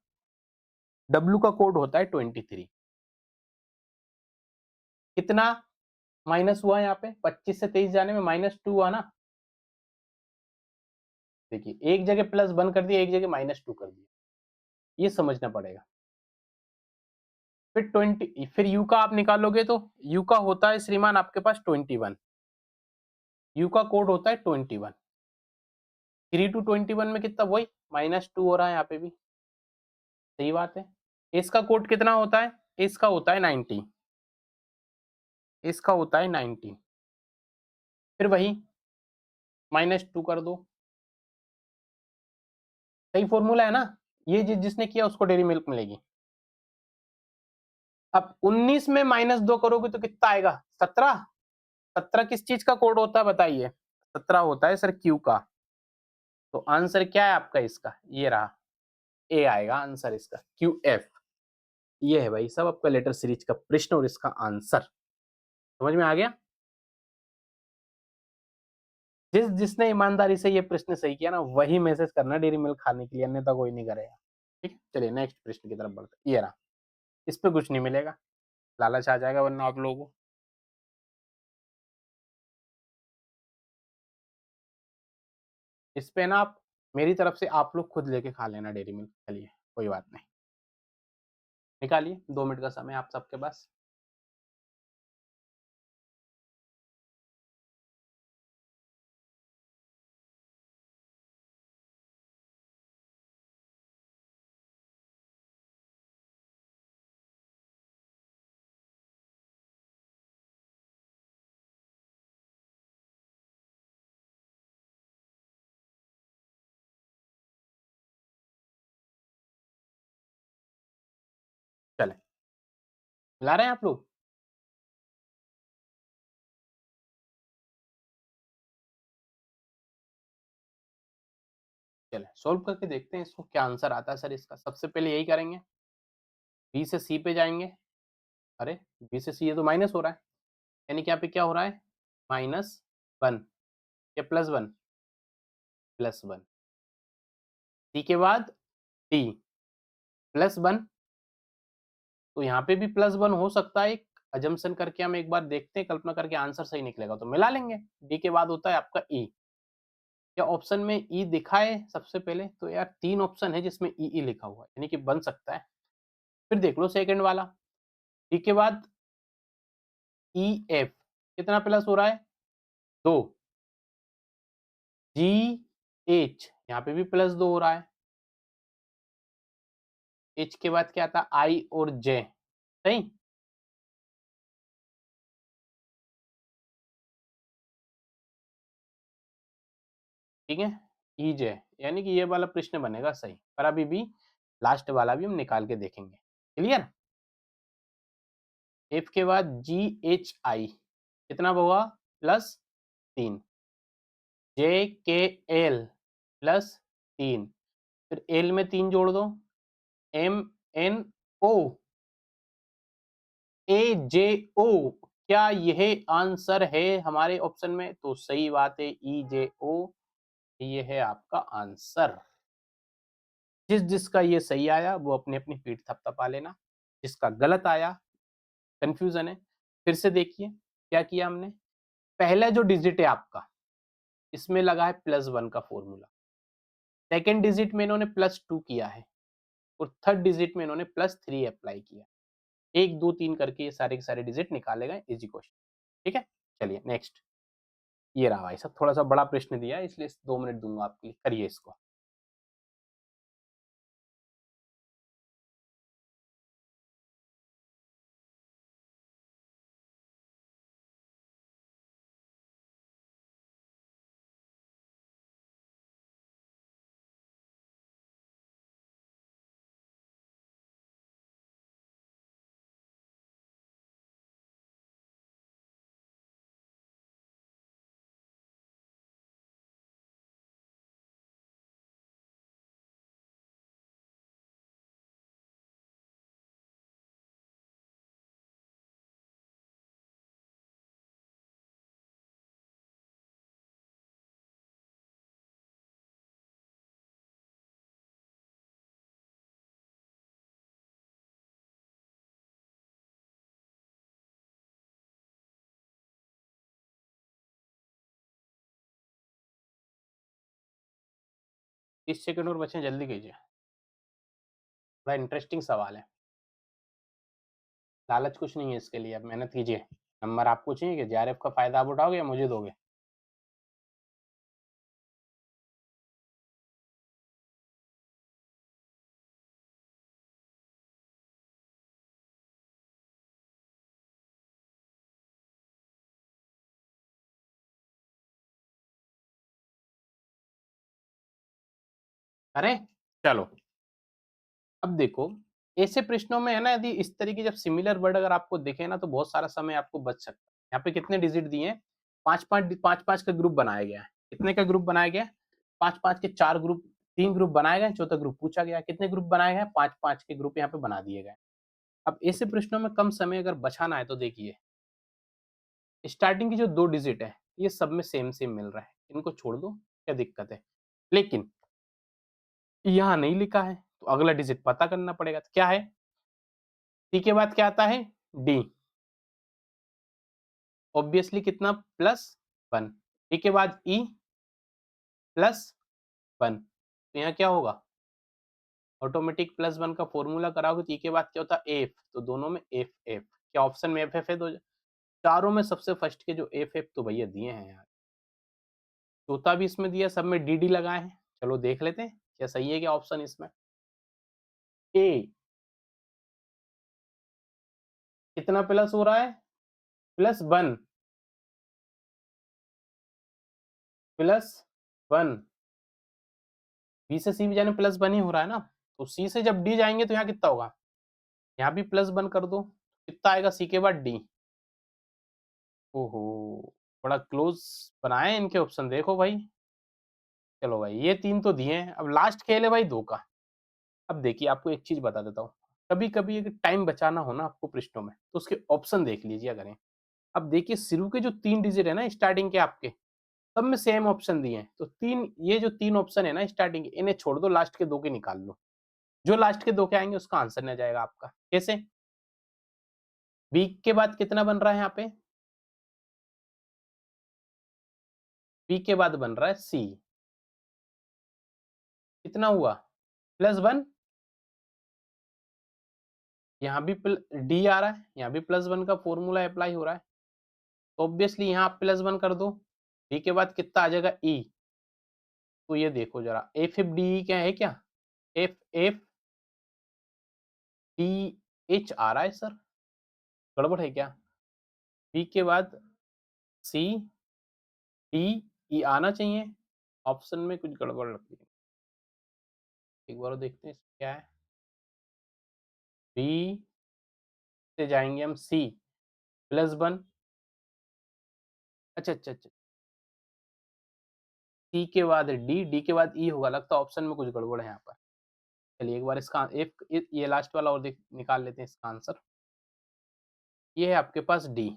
डब्लू का कोड होता है 23। कितना माइनस हुआ यहाँ पे, 25 से 23 जाने में -2 हुआ ना। देखिए, एक जगह प्लस वन कर दिया, एक जगह -2 कर दिया, ये समझना पड़ेगा। फिर 20, फिर यू का आप निकालोगे तो यू का होता है श्रीमान आपके पास 21, यू का कोड होता है 21। 3 to 21 में कितना, वही -2 हो रहा है यहाँ पे भी, सही बात है। इसका कोड कितना होता है? इसका होता है 90, इसका होता है 90, फिर वही -2 कर दो, सही फॉर्मूला है ना। ये जिसने किया उसको डेयरी मिल्क मिलेगी। अब 19 में -2 करोगे तो कितना आएगा, 17। 17 किस चीज का कोड होता है बताइए? 17 होता है सर क्यू का। तो आंसर क्या है आपका इसका, ये रहा, ए आएगा आंसर इसका, क्यू एफ। ये है भाई साहब आपका लेटर सीरीज का प्रश्न और इसका आंसर। समझ में आ गया? जिसने ईमानदारी से ये प्रश्न सही किया ना वही मैसेज करना डेयरी मिल्क खाने के लिए, अन्यथा कोई नहीं करेगा। ठीक है, चलिए नेक्स्ट प्रश्न की तरफ बढ़ते हैं। ये रहा, इस पे कुछ नहीं मिलेगा, लालच आ जाएगा वरना आप लोगों को। इस पे ना आप मेरी तरफ से आप लोग खुद लेके खा लेना डेयरी मिल्क, चलिए कोई बात नहीं। निकालिए, 2 मिनट का समय आप सबके पास। मिला रहे हैं आप लोग? चलें सोल्व करके देखते हैं इसको क्या आंसर आता है सर इसका। सबसे पहले यही करेंगे, बी से सी पे जाएँगे। अरे! बी से सी ये तो माइनस हो रहा है, यानी कि यहाँ पे क्या हो रहा है? -1 या +1? +1। सी के बाद डी +1 तो यहाँ पे भी +1 हो सकता है, एक अजम्पशन करके हम एक बार देखते हैं, कल्पना करके आंसर सही निकलेगा तो मिला लेंगे। डी के बाद होता है आपका ई। क्या ऑप्शन में ई दिखा है सबसे पहले? तो यार 3 ऑप्शन है जिसमें ई लिखा हुआ है, यानी कि बन सकता है। फिर देख लो सेकंड वाला, डी के बाद ई एफ कितना प्लस हो रहा है? 2। जी एच यहाँ पे भी +2 हो रहा है। एच के बाद क्या था? आई और जे, सही? ठीक है? ई जे यानी कि ये वाला प्रश्न बनेगा सही, पर अभी भी लास्ट वाला भी हम निकाल के देखेंगे। क्लियर? एफ के बाद जी एच आई कितना होगा? +3। जे के एल +3 फिर एल में 3 जोड़ दो, एम एन ओ ए जे ओ क्या यह आंसर है हमारे ऑप्शन में? तो सही बात है, ई जे ओ ये है आपका आंसर। जिस जिसका ये सही आया वो अपनी अपनी पीठ थपथपा लेना, जिसका गलत आया कंफ्यूजन है। फिर से देखिए क्या किया हमने, पहला जो डिजिट है आपका इसमें लगा है +1 का फॉर्मूला, सेकंड डिजिट में इन्होंने +2 किया है और थर्ड डिजिट में इन्होंने +3 अप्लाई किया। 1 2 3 करके ये सारे के सारे डिजिट निकाले गए, इजी क्वेश्चन। ठीक है? चलिए नेक्स्ट, ये रहा भाई साहब, थोड़ा सा बड़ा प्रश्न दिया है इसलिए 2 मिनट दूंगा आपके लिए, करिए इसको। तीस सेकंड और बचे, जल्दी कीजिए, बड़ा इंटरेस्टिंग सवाल है। लालच कुछ नहीं है इसके लिए, अब मेहनत कीजिए। नंबर आपको चाहिए कि जेआरएफ का फायदा आप उठाओगे या मुझे दोगे? अरे चलो, अब देखो, ऐसे प्रश्नों में है ना, यदि इस तरीके जब सिमिलर वर्ड अगर आपको दिखे ना तो बहुत सारा समय आपको बच सकता है। यहाँ पे कितने डिजिट दिए हैं? 5-5 का ग्रुप बनाया गया है। कितने का ग्रुप बनाया गया है? 5-5 के 4 ग्रुप, 3 ग्रुप बनाए गए, चौथा ग्रुप पूछा गया। कितने ग्रुप बनाए गए? 5-5 के ग्रुप यहाँ पे बना दिए गए। अब ऐसे प्रश्नों में कम समय अगर बचाना है तो देखिए, स्टार्टिंग की जो 2 डिजिट है, ये सब में सेम-सेम मिल रहा है। इनको छोड़ दो, क्या दिक्कत है? लेकिन यहाँ नहीं लिखा है, तो अगला डिजिट पता करना पड़ेगा। तो क्या है? सी के बाद क्या आता है? डी। ऑब्वियसली कितना? +1। डी के बाद ई +1। तो यहाँ क्या होगा? ऑटोमेटिक +1 का फॉर्मूला कराओगे तो ई के बाद क्या होता है? एफ। तो दोनों में एफ एफ। क्या ऑप्शन में एफ एफ है? दो चारों में सबसे फर्स्ट के जो एफ एफ तो भैया दिए हैं यार। चौथा भी इसमें दिया, सब में डी डी लगाए हैं। चलो देख लेते हैं क्या सही है क्या ऑप्शन इसमें। ए कितना प्लस हो रहा है? +1 +1। बी से सी भी जाने +1 ही हो रहा है ना, तो सी से जब डी जाएंगे तो यहाँ कितना होगा? यहाँ भी +1 कर दो, कितना आएगा सी के बाद डी। ओहो, बड़ा क्लोज बनाए इनके ऑप्शन, देखो भाई। चलो भाई, ये 3 तो दिए हैं, अब लास्ट खेल है भाई 2 का। अब देखिए, आपको एक चीज़ बता देता हूँ, कभी-कभी अगर टाइम बचाना हो ना आपको प्रश्नों में, तो उसके ऑप्शन देख लीजिए करें। अब देखिए, शुरू के जो 3 डिजिट है ना स्टार्टिंग के आपके, सब में सेम ऑप्शन दिए हैं, तो 3, ये जो 3 ऑप्शन है ना स्टार्टिंग के, इन्हें छोड़ दो, लास्ट के 2 के निकाल लो। जो लास्ट के 2 के आएँगे उसका आंसर नहीं जाएगा आपका। कैसे? बी के बाद कितना बन रहा है यहाँ पे? बी के बाद बन रहा है सी। कितना हुआ? +1, यहाँ भी डी आ रहा है, यहाँ भी +1 का फॉर्मूला अप्लाई हो रहा है। तो ऑब्वियसली यहाँ आप +1 कर दो। डी के बाद कितना आ जाएगा? ई। तो ये देखो ज़रा, एफ एफ डी ई क्या है क्या? एफ एफ डी एच आ रहा है सर, गड़बड़ है क्या? बी के बाद सी, डी, ई आना चाहिए। ऑप्शन में कुछ गड़बड़ लग रही है। एक बार और देखते हैं इसमें क्या है। बी से जाएँगे हम सी, +1। अच्छा, अच्छा, अच्छा। सी के बाद डी, डी के बाद ई होगा, लगता है ऑप्शन में कुछ गड़बड़ है यहाँ पर। चलिए एक बार इसका एक ये लास्ट वाला और देख निकाल लेते हैं इसका आंसर। ये है आपके पास डी,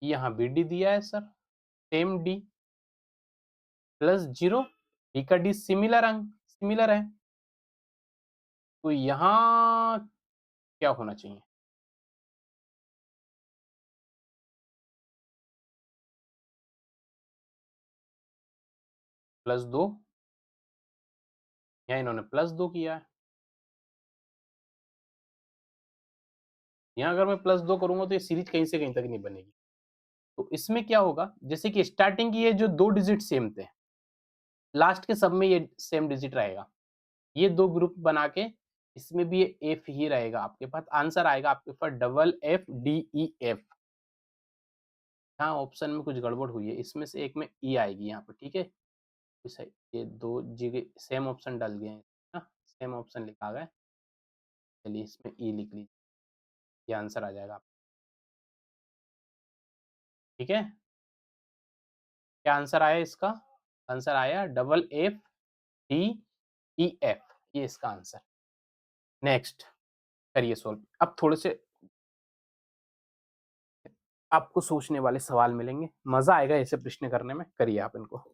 यहाँ बी डी दिया है सर, सेम डी, +0, डी का डी सिमिलर है। तो यहाँ क्या होना चाहिए? +2, यहाँ इन्होंने +2 किया है। यहाँ अगर मैं +2 करूँगा तो ये सीरीज़ कहीं से कहीं तक नहीं बनेगी। तो इसमें क्या होगा, जैसे कि स्टार्टिंग की ये जो 2 डिजिट सेम थे, लास्ट के सब में ये सेम डिजिट रहेगा। ये 2 ग्रुप बना के इसमें भी ये एफ ही रहेगा आपके पास, आंसर आएगा आपके पास double F D E F. यहाँ ऑप्शन में कुछ गड़बड़ हुई है, इसमें से एक में ई आएगी यहाँ पे, ठीक है? सही, ये 2 जगह सेम ऑप्शन डल गए हैं ना, सेम ऑप्शन लिखा गया है। चलिए इसमें ई लिख लीजिए, ये आंसर आ जाएगा आपका, ठीक है? क्या आंसर आया इसका? आंसर आया double F D E F, ये इसका आंसर। नेक्स्ट करिए सोल्व। अब थोड़े से आपको सोचने वाले सवाल मिलेंगे, मजा आएगा ऐसे प्रश्न करने में, करिए आप इनको।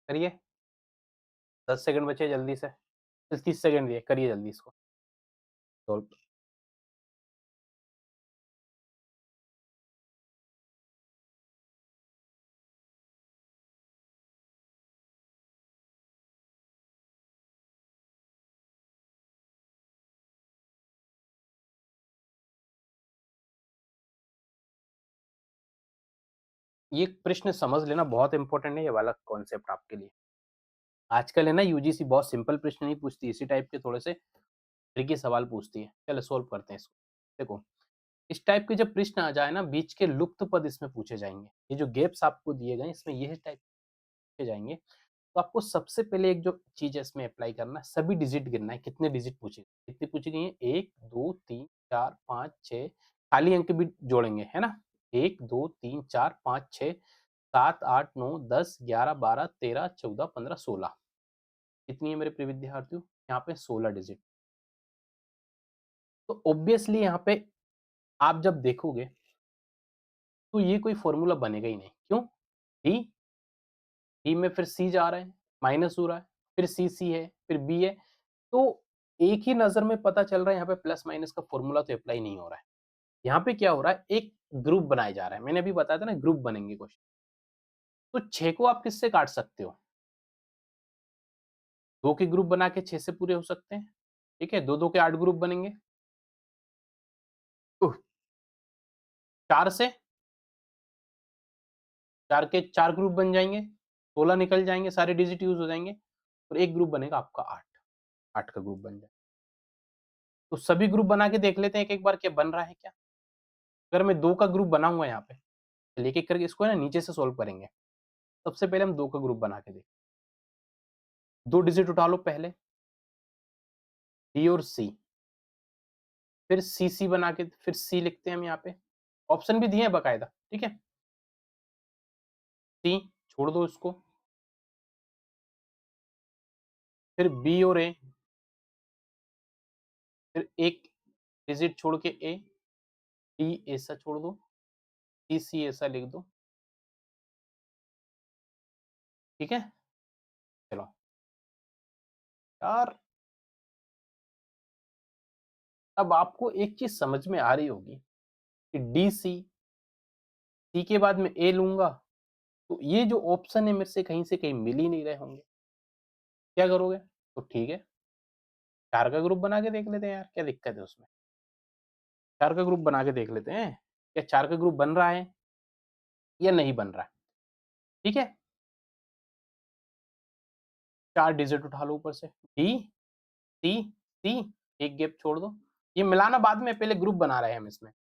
करिए, 10 सेकंड बचे जल्दी से, 30 सेकंड दिए, करिए जल्दी इसको सोल्व। ये प्रश्न समझ लेना बहुत इंपॉर्टेंट है, ये वाला कॉन्सेप्ट आपके लिए। आजकल है ना यूजीसी बहुत सिंपल प्रश्न नहीं पूछती, इसी टाइप के थोड़े से ट्रिकी सवाल पूछती है। चलो सोल्व करते हैं इसको। देखो, इस टाइप के जब प्रश्न आ जाए ना, बीच के लुप्त पद इसमें पूछे जाएंगे। ये जो गैप्स आपको दिए गए इसमें ये टाइप पूछे जाएंगे। तो आपको सबसे पहले एक जो चीज है इसमें अप्लाई करना है, सभी डिजिट गिनना है। कितने डिजिट पूछे, कितनी पूछी गई है? 1 2 3 4 5 6, खाली अंक भी जोड़ेंगे, है ना? 1 2 3 4 5 6 7 8 9 10 11 12 13 14 15 16। कितनी है मेरे प्रिय विद्यार्थियों? यहाँ पे 16 डिजिट। तो ऑब्वियसली यहाँ पे आप जब देखोगे तो ये कोई फॉर्मूला बनेगा ही नहीं। क्यों? डी, डी में फिर सी जा रहा है, माइनस हो रहा है, फिर सी है, फिर बी है। तो एक ही नज़र में पता चल रहा है यहाँ पे प्लस माइनस का फ़ॉर्मूला तो अप्लाई नहीं हो रहा है। यहाँ पे क्या हो रहा है, एक ग्रुप बनाया जा रहा है। मैंने अभी बताया था ना ग्रुप बनेंगे कुछ। तो 6 को आप किससे काट सकते हो? 2 के ग्रुप बना के 6 से पूरे हो सकते हैं। ठीक है? 2-2 के 8 ग्रुप बनेंगे। उह, 4 से 4 के 4 ग्रुप बन जाएँगे, 16 निकल जाएँगे, सारे डिजिट यूज़ हो जाएँगे और एक ग्रुप बनेगा आपका 8, 8 का ग्रुप बन जाए। तो सभी ग्रुप बना के देख लेते हैं एक-एक बार क्या बन रहा है क्या? अगर मैं 2 का ग्रुप बना हुआ है यहाँ पे, चलिए एक-एक करके इसको है ना नीचे से सॉल्व करेंगे। सबसे पहले हम 2 का ग्रुप बना के देखते हैं। 2 डिजिट उठा लो पहले, डी और सी, फिर सी बना के फिर सी लिखते हैं हम यहाँ पे। ऑप्शन भी दिए हैं बाकायदा, ठीक है? सी छोड़ दो इसको, फिर बी और ए, फिर एक डिजिट छोड़ के ए, डी ऐसा छोड़ दो, सी ऐसा लिख दो, ठीक है? चलो, यार अब आपको एक चीज़ समझ में आ रही होगी कि डी, सी के बाद मैं ए लूँगा, तो ये जो ऑप्शन है मेरे से कहीं मिल ही नहीं रहे होंगे। क्या करोगे? तो ठीक है, 4 का ग्रुप बना के देख लेते हैं यार, क्या दिक्कत है उसमें? 4 का ग्रुप बना के देख लेते हैं। क्या 4 का ग्रुप बन रहा है या नहीं बन रहा है? ठीक है? 4 डिजिट उठा लो ऊपर से। डी, सी, सी, एक गैप छोड़ दो। ये मिलाना बाद में, पहले ग्रुप बना रहे हैं हम इसमें।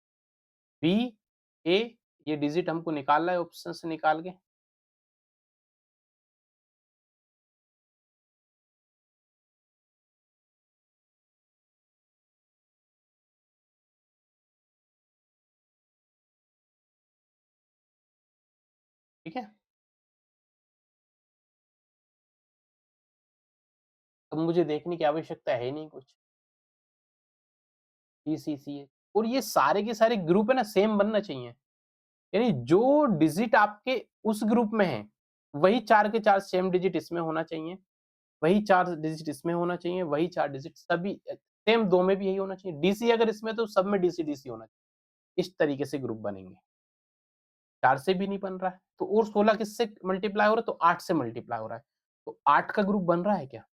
बी, ए, ये डिजिट हमको निकालना है ऑप्शन से निकाल के। ठीक है? अब मुझे देखने की आवश्यकता है ही नहीं कुछ। बी, सी है और ये सारे के सारे ग्रुप है ना सेम बनना चाहिए। यानी जो डिजिट आपके उस ग्रुप में है, वही 4 के 4 सेम डिजिट इसमें होना चाहिए, वही 4 डिजिट इसमें होना चाहिए, वही 4 डिजिट सभी सेम 2 में भी यही होना चाहिए। डीसी अगर इसमें तो सब में डीसी होना चाहिए। इस तरीके से ग्रुप बनेंगे। 4 से भी नहीं बन रहा है, तो और 16 किससे मल्टीप्लाई हो रहा है? तो 8 से मल्टीप्लाई हो रहा है। तो 8 का ग्रुप बन रहा है क्या?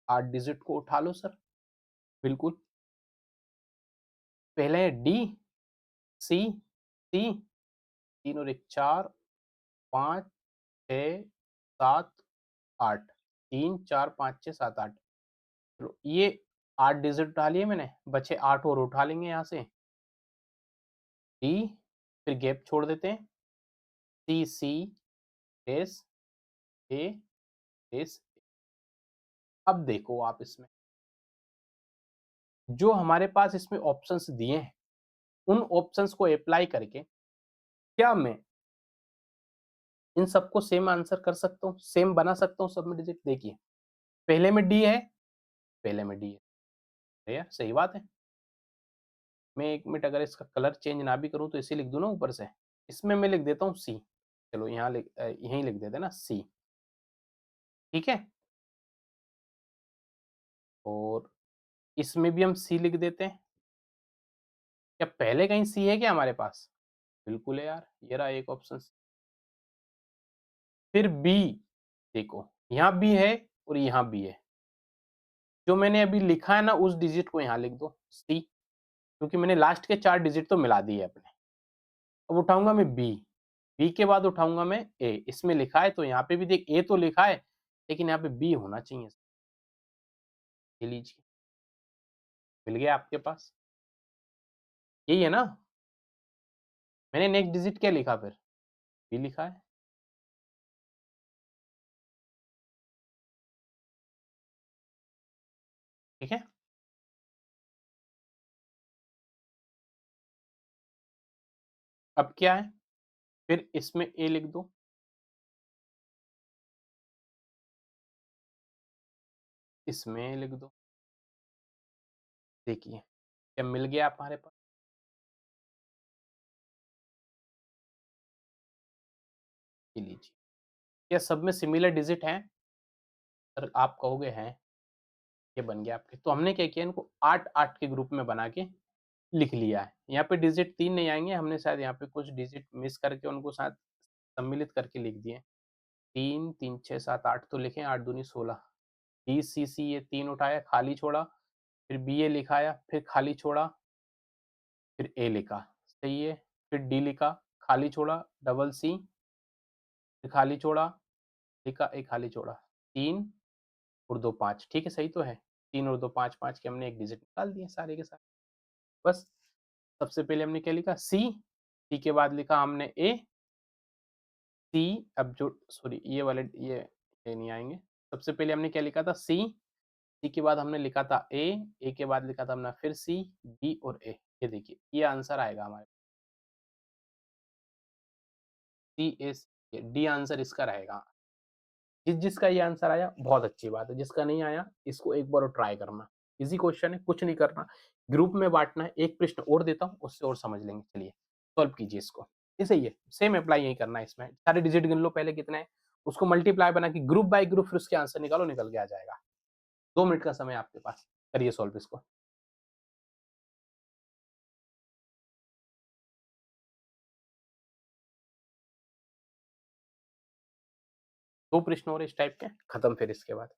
8 डिजिट को उठा लो सर, बिल्कुल। पहले है डी, सी, 3 और 1 4, 5, 6, 7, 8, 3, 4, 5, 6, 7, 8 चलो ये 8 डिजिट उठा लिए मैंने, बचे 8 और उठा लेंगे यहाँ से। डी, फिर गैप छोड़ देते हैं। सी, एस, ए, एस। अब देखो आप इसमें, जो हमारे पास इसमें ऑप्शंस दिए हैं, उन ऑप्शंस को अप्लाई करके क्या मैं इन सबको सेम आंसर कर सकता हूँ, सेम बना सकता हूँ सब में डिजिट? देखिए, पहले में डी है, पहले में डी है। अरे यार, सही बात है। मैं 1 मिनट अगर इसका कलर चेंज ना भी करूँ तो इसे लिख दूँ ना ऊपर से। इसमें मैं लिख देता हूँ सी। चलो यहीं लिख देते हैं ना सी, ठीक है? और इसमें भी हम सी लिख देते हैं। क्या पहले कहीं सी है क्या हमारे पास? बिल्कुल है यार, ये रहा एक ऑप्शन। फिर बी, देखो यहाँ बी है और यहाँ बी है। जो मैंने अभी लिखा है ना उस डिजिट को यहाँ लिख दो सी, क्योंकि मैंने लास्ट के 4 डिजिट तो मिला दिए अपने। अब उठाऊँगा मैं बी, बी के बाद उठाऊँगा मैं ए। इसमें लिखा है तो यहाँ पे भी देख ए तो लिखा है, लेकिन यहाँ पे बी होना चाहिए। ये लीजिए, मिल गया आपके पास। यही है ना? मैंने नेक्स्ट डिजिट क्या लिखा फिर? बी लिखा है, ठीक है? अब क्या है? फिर इसमें ए लिख दो, इसमें ए लिख दो। देखिए, क्या मिल गया हमारे पास? ये लीजिए। क्या सब में सिमिलर डिजिट हैं? सर आप कहोगे हैं, ये बन गया आपके। तो हमने क्या किया, इनको 8-8 के ग्रुप में बना के लिख लिया है। यहाँ पे डिजिट 3 नहीं आएँगे, हमने शायद यहाँ पे कुछ डिजिट मिस करके उनको शायद सम्मिलित करके लिख दिए। 3, 3, 6, 7, 8 तो लिखे, 8 दूनी 16। डी, सी, सी ये 3 उठाया, खाली छोड़ा, फिर बी ए लिखाया, फिर खाली छोड़ा, फिर ए लिखा, सही है। फिर डी लिखा, खाली छोड़ा, डबल सी, फिर खाली छोड़ा, लिखा, ए खाली छोड़ा। 3 और 2 5, ठीक है, सही तो है। 3 और 2 5, 5 के हमने एक डिजिट निकाल दिए सारे के सारे। बस सबसे पहले हमने क्या लिखा, सी, सी के बाद लिखा हमने ए, सी, अब जो सॉरी ये वाले ये नहीं आएँगे। सबसे पहले हमने क्या लिखा था, सी, सी के बाद हमने लिखा था ए के बाद लिखा था हमने फिर सी, बी और ए। ये देखिए, ये आंसर आएगा हमारे सी, ए, सी, डी आंसर इसका रहेगा। जिसका ये आंसर आया बहुत अच्छी बात है, जिसका नहीं आया इसको एक बार और ट्राई करना। ईज़ी क्वेश्चन है, कुछ नहीं करना, ग्रुप में बाँटना है। एक प्रश्न और देता हूँ, उससे और समझ लेंगे। चलिए, सॉल्व कीजिए इसको। ये सही है, सेम अप्लाई यही करना है इसमें। सारे डिजिट गिन लो पहले कितने हैं, उसको मल्टीप्लाई बना के ग्रुप बाय ग्रुप फिर उसके आंसर निकालो, निकल के आ जाएगा। 2 मिनट का समय है आपके पास, करिए सॉल्व इसको। 2 प्रश्न और इस टाइप के, खत्म फिर इसके बाद।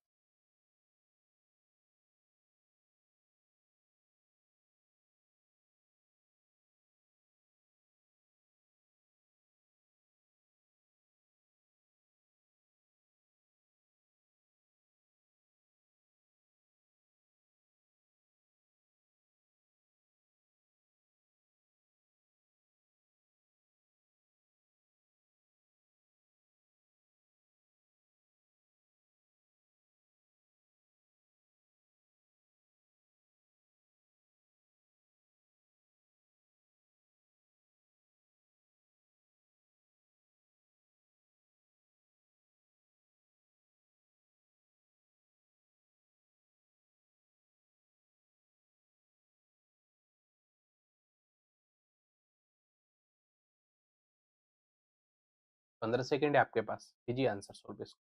— 15 सेकंड है आपके पास, कीजिए आंसर सॉल्व इसको,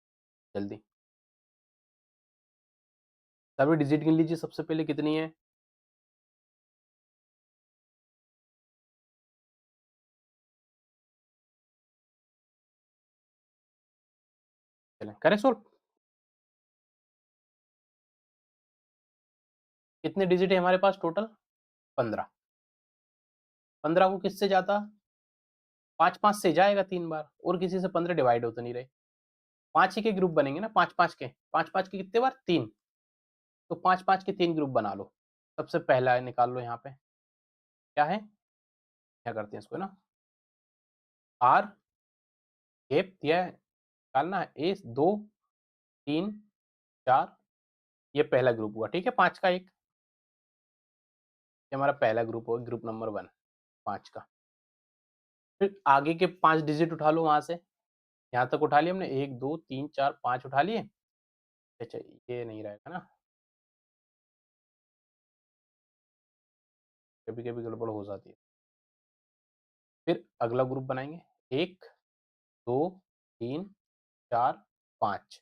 जल्दी। सभी डिजिट गिन लीजिए सबसे पहले कितनी है? चलें, करें सॉल्व? कितने डिजिट है हमारे पास टोटल? 15। 15 को किससे जाता? 5-5 से जाएगा 3 बार, और किसी से 15 डिवाइड हो तो नहीं रहे। 5 ही के ग्रुप बनेंगे ना, 5-5 के। 5-5 के कितने बार? 3। तो 5-5 के 3 ग्रुप बना लो। सबसे पहला निकाल लो यहाँ पे, क्या है? क्या करते हैं इसको ना, आर, गैप दिया है, निकालना है ए 2, 3, 4, ये पहला ग्रुप हुआ, ठीक है? 5 का एक, ये हमारा पहला ग्रुप होगा, ग्रुप नंबर 1, 5 का। फिर आगे के 5 डिजिट उठा लो वहाँ से, यहाँ तक उठा लिया हमने, 1, 2, 3, 4, 5 उठा लिए। अच्छा, ये नहीं रहेगा ना, कभी-कभी गड़बड़ हो जाती है। फिर अगला ग्रुप बनाएँगे, 1, 2, 3, 4, 5,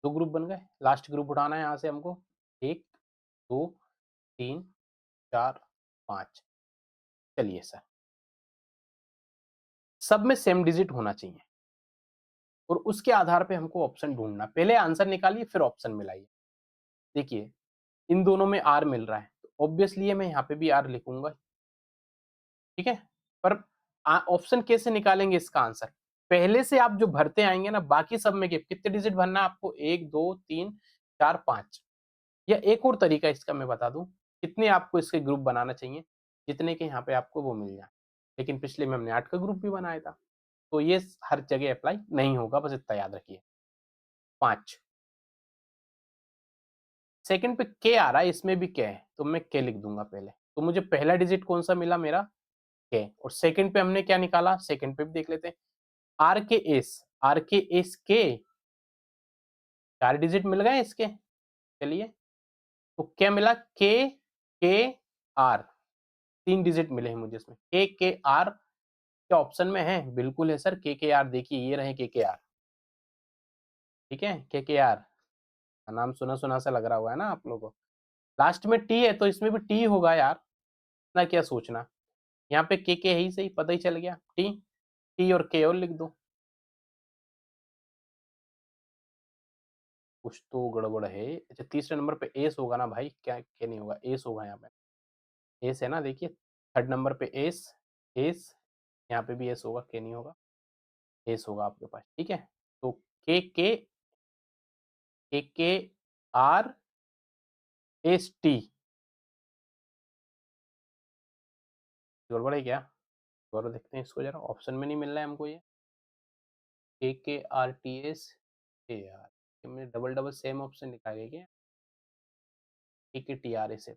2 ग्रुप बन गए। लास्ट ग्रुप उठाना है यहाँ से हमको, 1, 2, 3, 4, 5। चलिए सर, सब में सेम डिजिट होना चाहिए और उसके आधार पे हमको ऑप्शन ढूँढना। पहले आंसर निकालिए फिर ऑप्शन मिलाइए। देखिए, इन दोनों में आर मिल रहा है, तो ऑब्वियसली मैं यहाँ पे भी आर लिखूँगा, ठीक है? पर ऑप्शन कैसे निकालेंगे इसका आंसर? पहले से आप जो भरते आएँगे ना, बाकी सब में गैप, कितने डिजिट भरना है आपको? 1, 2, 3, 4, 5। या एक और तरीका इसका मैं बता दूँ, कितने आपको इसके ग्रुप बनाना चाहिए, जितने के यहाँ पे आपको वो मिल जाए। लेकिन पिछले में हमने 8 का ग्रुप भी बनाया था, तो ये हर जगह अप्लाई नहीं होगा, बस इतना याद रखिए। 5 सेकंड पे के आ रहा है, इसमें भी के है, तो मैं के लिख दूँगा पहले। तो मुझे पहला डिजिट कौन-सा मिला मेरा? के, और सेकंड पे हमने क्या निकाला? सेकंड पे भी देख लेते हैं। आर के एस, आर के एस के 4 डिजिट मिल गए इसके। चलिए, तो क्या मिला? के आर, 3 डिजिट मिले हैं मुझे इसमें। के आर क्या ऑप्शन में है? बिल्कुल है सर, के आर, देखिए ये रहे के आर, ठीक है? के आर। नाम सुना-सुना सा लग रहा हुआ है ना आप लोगों को? लास्ट में टी है तो इसमें भी टी होगा यार, इतना क्या सोचना। यहाँ पे के है ही सही, पता ही चल गया। टी, टी और के और लिख दो। कुछ तो गड़बड़ है। अच्छा तीसरे नंबर पे एस होगा ना भाई, क्या के नहीं होगा, एस होगा यहाँ पे। एस है ना देखिए, थर्ड नंबर पे एस, एस, यहाँ पे भी एस होगा, के नहीं होगा, एस होगा आपके पास, ठीक है? तो के आर एस टी, गड़बड़ है क्या? दोबारा देखते हैं इसको जरा, ऑप्शन में नहीं मिल रहा है हमको ये। के आर टी एस, ए यार, ये मैंने डबल डबल सेम ऑप्शन निकाले क्या? के टी आर एस है,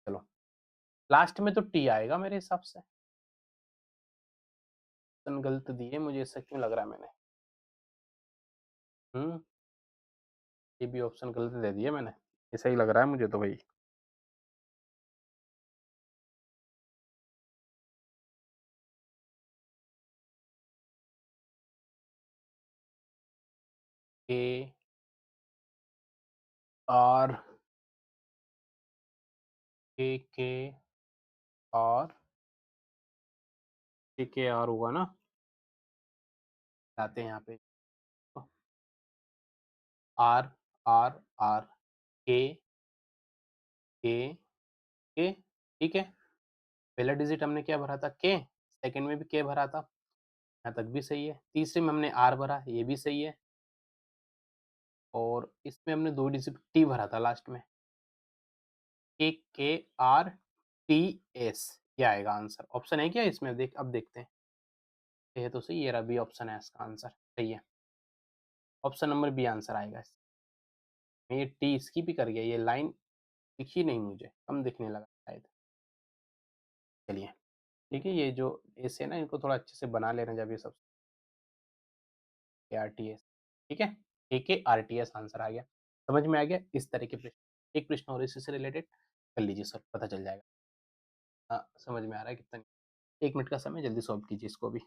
चलो लास्ट में तो टी आएगा मेरे हिसाब से। ऑप्शन गलत दिए मुझे, ऐसा क्यों लग रहा है मैंने? हम्म, ये भी ऑप्शन गलत दे दिए मैंने, ऐसा ही लग रहा है मुझे तो भाई। के आर, के आर, के आर होगा ना, आते हैं यहाँ पे, आर आर आर, के के, ठीक है। पहला डिजिट हमने क्या भरा था, के, सेकंड में भी के भरा था, यहाँ तक भी सही है। तीसरे में हमने आर भरा, ये भी सही है। और इसमें हमने दो डिजिट टी भरा था लास्ट में, के आर टी एस, क्या आएगा आंसर? ऑप्शन है क्या इसमें? देख अब देखते हैं, ये तो सही, ये रहा बी ऑप्शन है इसका आंसर, सही है। ऑप्शन नंबर बी आंसर आएगा इसका। ये टी इसकी भी कर गया, ये लाइन दिखी नहीं मुझे, कम दिखने लगा शायद। चलिए ठीक है, ये जो एस है ना, इनको थोड़ा अच्छे से बना लेना जब ये सब, के आर टी एस, ठीक है। के आर टी एस आंसर आ गया, समझ में आ गया। इस तरह के प्रश्न, एक प्रश्न और इसी से रिलेटेड कर लीजिए सर, पता चल जाएगा। हाँ समझ में आ रहा है कितना, 1 मिनट का समय, जल्दी सॉल्व कीजिए इसको भी।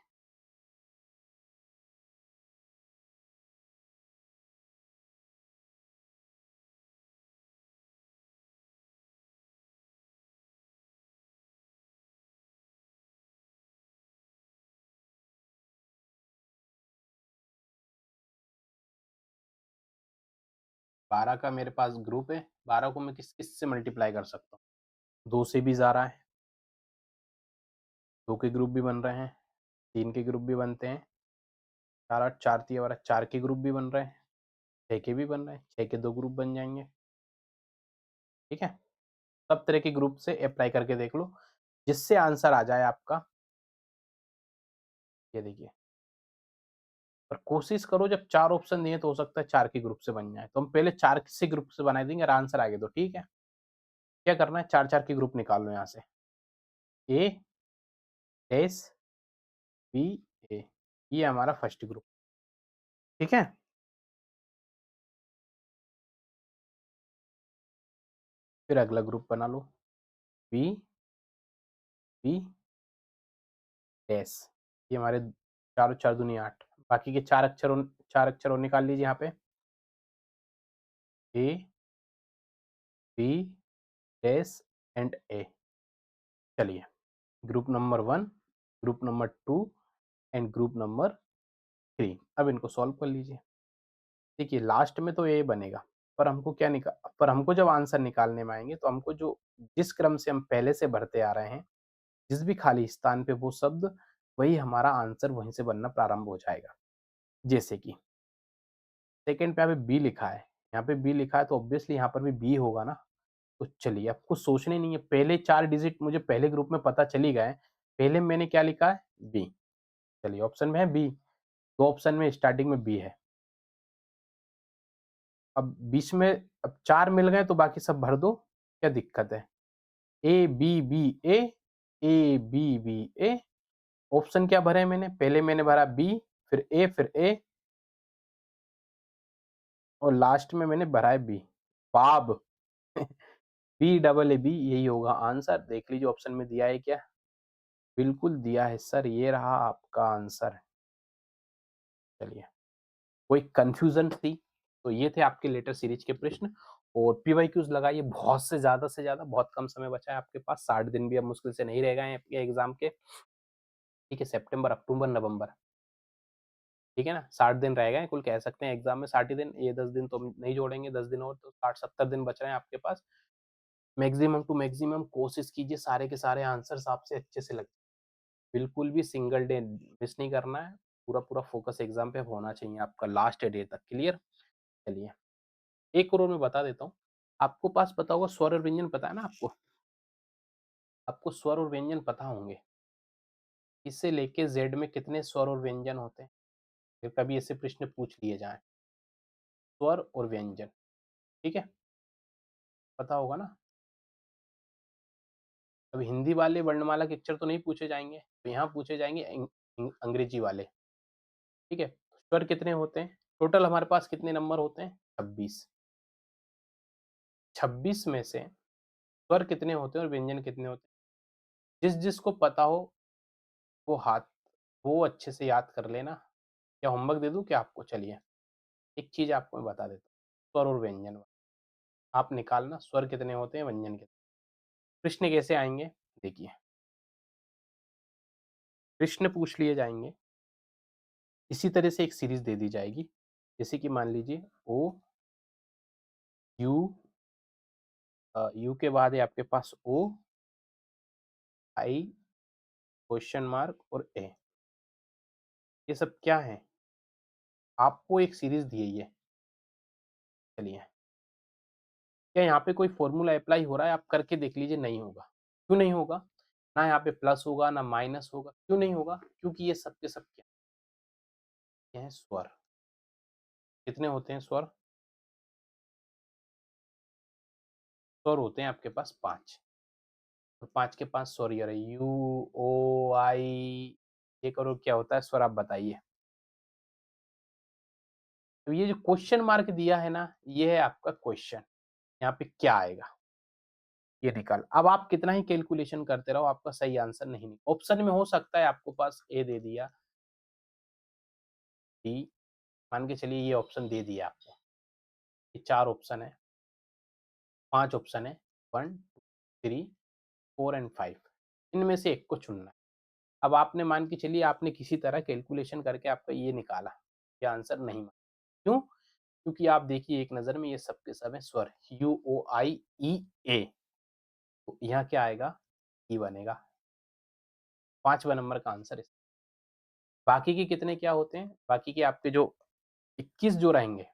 12 का मेरे पास ग्रुप है, 12 को मैं किस किस से मल्टीप्लाई कर सकता हूँ? 2 से भी जा रहा है, 2 के ग्रुप भी बन रहे हैं, 3 के ग्रुप भी बनते हैं, 4 8 4 3 12, 4 के ग्रुप भी बन रहे हैं, 6 के भी बन रहे हैं, 6 के 2 ग्रुप बन जाएंगे, ठीक है। सब तरह के ग्रुप से अप्लाई करके देख लो, जिससे आंसर आ जाए आपका, ये देखिए। पर कोशिश करो, जब 4 ऑप्शन दिए तो हो सकता है 4 के ग्रुप से बन जाए, तो हम पहले 4 से ग्रुप से बना देंगे और आंसर आगे तो ठीक है। क्या करना है, 4 4 के ग्रुप निकाल लो यहाँ से, ए एस बी ए, ये हमारा फर्स्ट ग्रुप, ठीक है। फिर अगला ग्रुप बना लो, बी बी एस, ये हमारे चारों, 4 दूनी 8, बाकी के 4 अक्षर और निकाल लीजिए यहाँ पे, ए बी एस एंड ए। चलिए, group number 1, group number 2 and group number 3, अब इनको सॉल्व कर लीजिए। देखिए लास्ट में तो ए बनेगा, पर हमको क्या निकाल, पर हमको जब आंसर निकालने में आएंगे तो हमको जो, जिस क्रम से हम पहले से भरते आ रहे हैं, जिस भी खाली स्थान पे वो शब्द, वही हमारा आंसर वहीं से बनना प्रारंभ हो जाएगा। जैसे कि सेकंड पे यहाँ पे बी लिखा है, यहाँ पे बी लिखा है तो ऑब्वियसली यहाँ पर भी बी होगा ना। तो चलिए, अब कुछ सोचने नहीं है, पहले 4 डिजिट मुझे पहले ग्रुप में पता चल ही गए। पहले मैंने क्या लिखा है, बी। चलिए ऑप्शन में है बी, 2 ऑप्शन में स्टार्टिंग में बी है। अब बीच में, अब 4 मिल गए तो बाकी सब भर दो, क्या दिक्कत है? A B B A, A B B A. Option क्या भरे मैंने, पहले मैंने भरा बी, फिर ए और लास्ट में मैंने भरा है बी, बाब। बी डबल ए बी, यही होगा आंसर। देख लीजिए ऑप्शन में दिया है क्या, बिल्कुल दिया है सर, ये रहा आपका आंसर। चलिए, कोई कंफ्यूजन थी तो ये थे आपके लेटर सीरीज के प्रश्न और पीवाईक्यूज लगाइए बहुत से ज़्यादा, बहुत कम समय बचा है आपके पास, 60 दिन भी अब मुश्किल से नहीं रह गए हैं आपके एग्ज़ाम के। ठीक है, सितंबर, अक्टूबर, नवंबर, ठीक है ना? 60 दिन रह गए हैं कुल कह सकते हैं एग्ज़ाम में 60 ही दिन, ये 10 दिन तो हम नहीं जोड़ेंगे, 10 दिन और तो 60-70 दिन बच रहे हैं आपके पास। मैक्सिमम टू मैक्सिमम कोशिश कीजिए सारे के सारे आंसर्स आपसे अच्छे से लग बिल्कुल भी सिंगल डे मिस नहीं करना है, पूरा-पूरा फ़ोकस एग्ज़ाम पे होना चाहिए आपका लास्ट डे तक, क्लियर? चलिए, एक और मैं बता देता हूँ, आपको पास पता होगा स्वर और व्यंजन पता है ना आपको? आपको स्वर और व्यंजन पता होंगे, इससे लेके ज़ेड में कितने स्वर और व्यंजन होते हैं? फिर कभी ऐसे प्रश्न पूछ लिए जाएँ, स्वर और व्यंजन, ठीक है? पता होगा ना? अब हिंदी वाले वर्णमाला के अक्षर तो नहीं पूछे जाएँगे, तो यहाँ पूछे जाएँगे अंग्रेजी वाले, ठीक है? स्वर कितने होते हैं? टोटल हमारे पास कितने नंबर होते हैं? 26। 26 में से स्वर कितने होते हैं और व्यंजन कितने होते हैं? जिस-जिसको पता हो वो हाथ वो अच्छे से याद कर लेना। क्या होमवर्क दे दूँ क्या आपको? चलिए, एक चीज़ आपको मैं बता देता हूँ, स्वर और व्यंजन। आप निकालना स्वर कितने होते हैं, व्यंजन कितने। प्रश्न कैसे आएँगे? देखिए, प्रश्न पूछ लिए जाएँगे, इसी तरह से एक सीरीज़ दे दी जाएगी, जैसे कि मान लीजिए ओ, यू यू के बाद है आपके पास ओ, आई, क्वेश्चन मार्क और ए। ये सब क्या है? आपको एक सीरीज़ दी है ये। चलिए, क्या यहाँ पे कोई फ़ॉर्मूला अप्लाई हो रहा है? आप करके देख लीजिए, नहीं होगा। क्यों नहीं होगा? ना यहाँ पे प्लस होगा, ना माइनस होगा। क्यों नहीं होगा? क्योंकि ये सब के सब क्या हैं? स्वर। कितने होते हैं स्वर? स्वर होते हैं आपके पास 5 और 5 के 5 स्वर ये रहे यू, ओ, आई। ये करो क्या होता है स्वर आप बताइए? तो ये जो क्वेश्चन मार्क दिया है ना, ये है आपका क्वेश्चन। यहाँ पे क्या आएगा? ये निकाल। अब आप कितना ही कैलकुलेशन करते रहो, आपका सही आंसर नहीं निक ऑप्शन में हो सकता है आपको पास ए दे दिया, डी मान के चलिए ये ऑप्शन दे दिया आपको। ये 4 ऑप्शन है, 5 ऑप्शन है, 1, 3, 4 एंड 5 इनमें से एक को चुनना है। अब आपने मान के चलिए आपने किसी तरह कैलकुलेशन करके आपका ये निकाला, ये आंसर नहीं माना। क्यों? क्योंकि आप देखिए एक नज़र में ये सब के सब हैं स्वर, यू, ओ, आई, ई, ए। तो यहाँ क्या आएगा? ई बनेगा। 5वाँ नंबर का आंसर इस बाकी के कितने क्या होते हैं? बाकी के आपके जो 21 जो रहेंगे,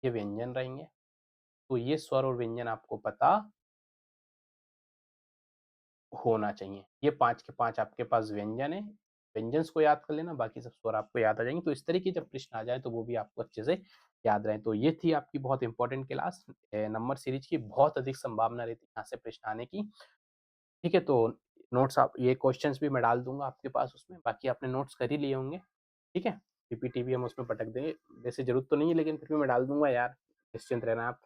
ये व्यंजन रहेंगे। तो ये स्वर और व्यंजन आपको पता होना चाहिए। ये 5 के 5 आपके पास व्यंजन है, व्यंजन्स को याद कर लेना, बाकी सब स्वर आपको याद आ जाएँगे। तो इस तरीके जब प्रश्न आ जाए तो वो भी आपको अच्छे से याद रहें। तो ये थी आपकी बहुत इम्पोर्टेंट क्लास नंबर सीरीज़ की, बहुत अधिक संभावना रहती है यहाँ से प्रश्न आने की। ठीक है, तो नोट्स आप ये क्वेश्चंस भी मैं डाल दूँगा आपके पास उसमें, बाकी आपने नोट्स कर ही लिए होंगे, ठीक है? पीपीटी भी हम उसमें पटक देंगे, वैसे ज़रूरत तो नहीं है लेकिन फिर भी मैं डाल दूँगा यार, निश्चिंत रहना आप।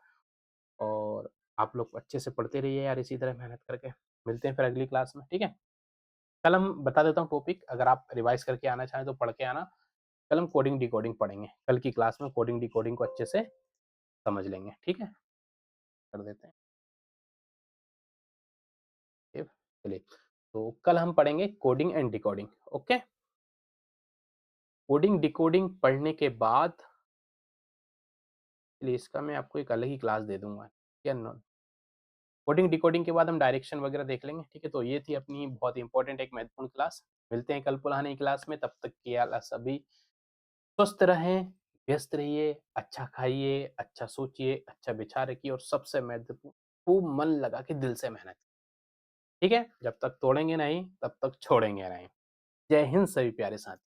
और आप लोग अच्छे से पढ़ते रहिए यार इसी तरह मेहनत करके। मिलते हैं फिर अगली क्लास में, ठीक है? कल हम बता देता हूँ टॉपिक, अगर आप रिवाइज़ करके आना चाहें तो पढ़ के आना। कल हम कोडिंग डिकोडिंग पढ़ेंगे। कल की क्लास में कोडिंग डिकोडिंग को अच्छे से समझ लेंगे, ठीक है? कर देते हैं, ठीक? चलिए, तो कल हम पढ़ेंगे coding and decoding, okay? Coding decoding पढ़ने के बाद चलिए इसका मैं आपको एक अलग ही क्लास दे दूँगा, या न कोडिंग डिकोडिंग के बाद हम डायरेक्शन वगैरह देख लेंगे, ठीक है? तो ये थी अपनी बहुत इम्पोर्टेंट एक महत्वपूर्ण क्लास। मिलते हैं कल पुनः नई क्लास में, तब तक के लिए सभी स्वस्थ रहें, व्यस्त रहिए, अच्छा खाइए, अच्छा सोचिए, अच्छा विचार रखिए और सबसे महत्वपूर्ण खूब मन लगा के दिल से मेहनत, ठीक है? जब तक तोड़ेंगे नहीं, तब तक छोड़ेंगे नहीं। जय हिंद सभी प्यारे साथियों।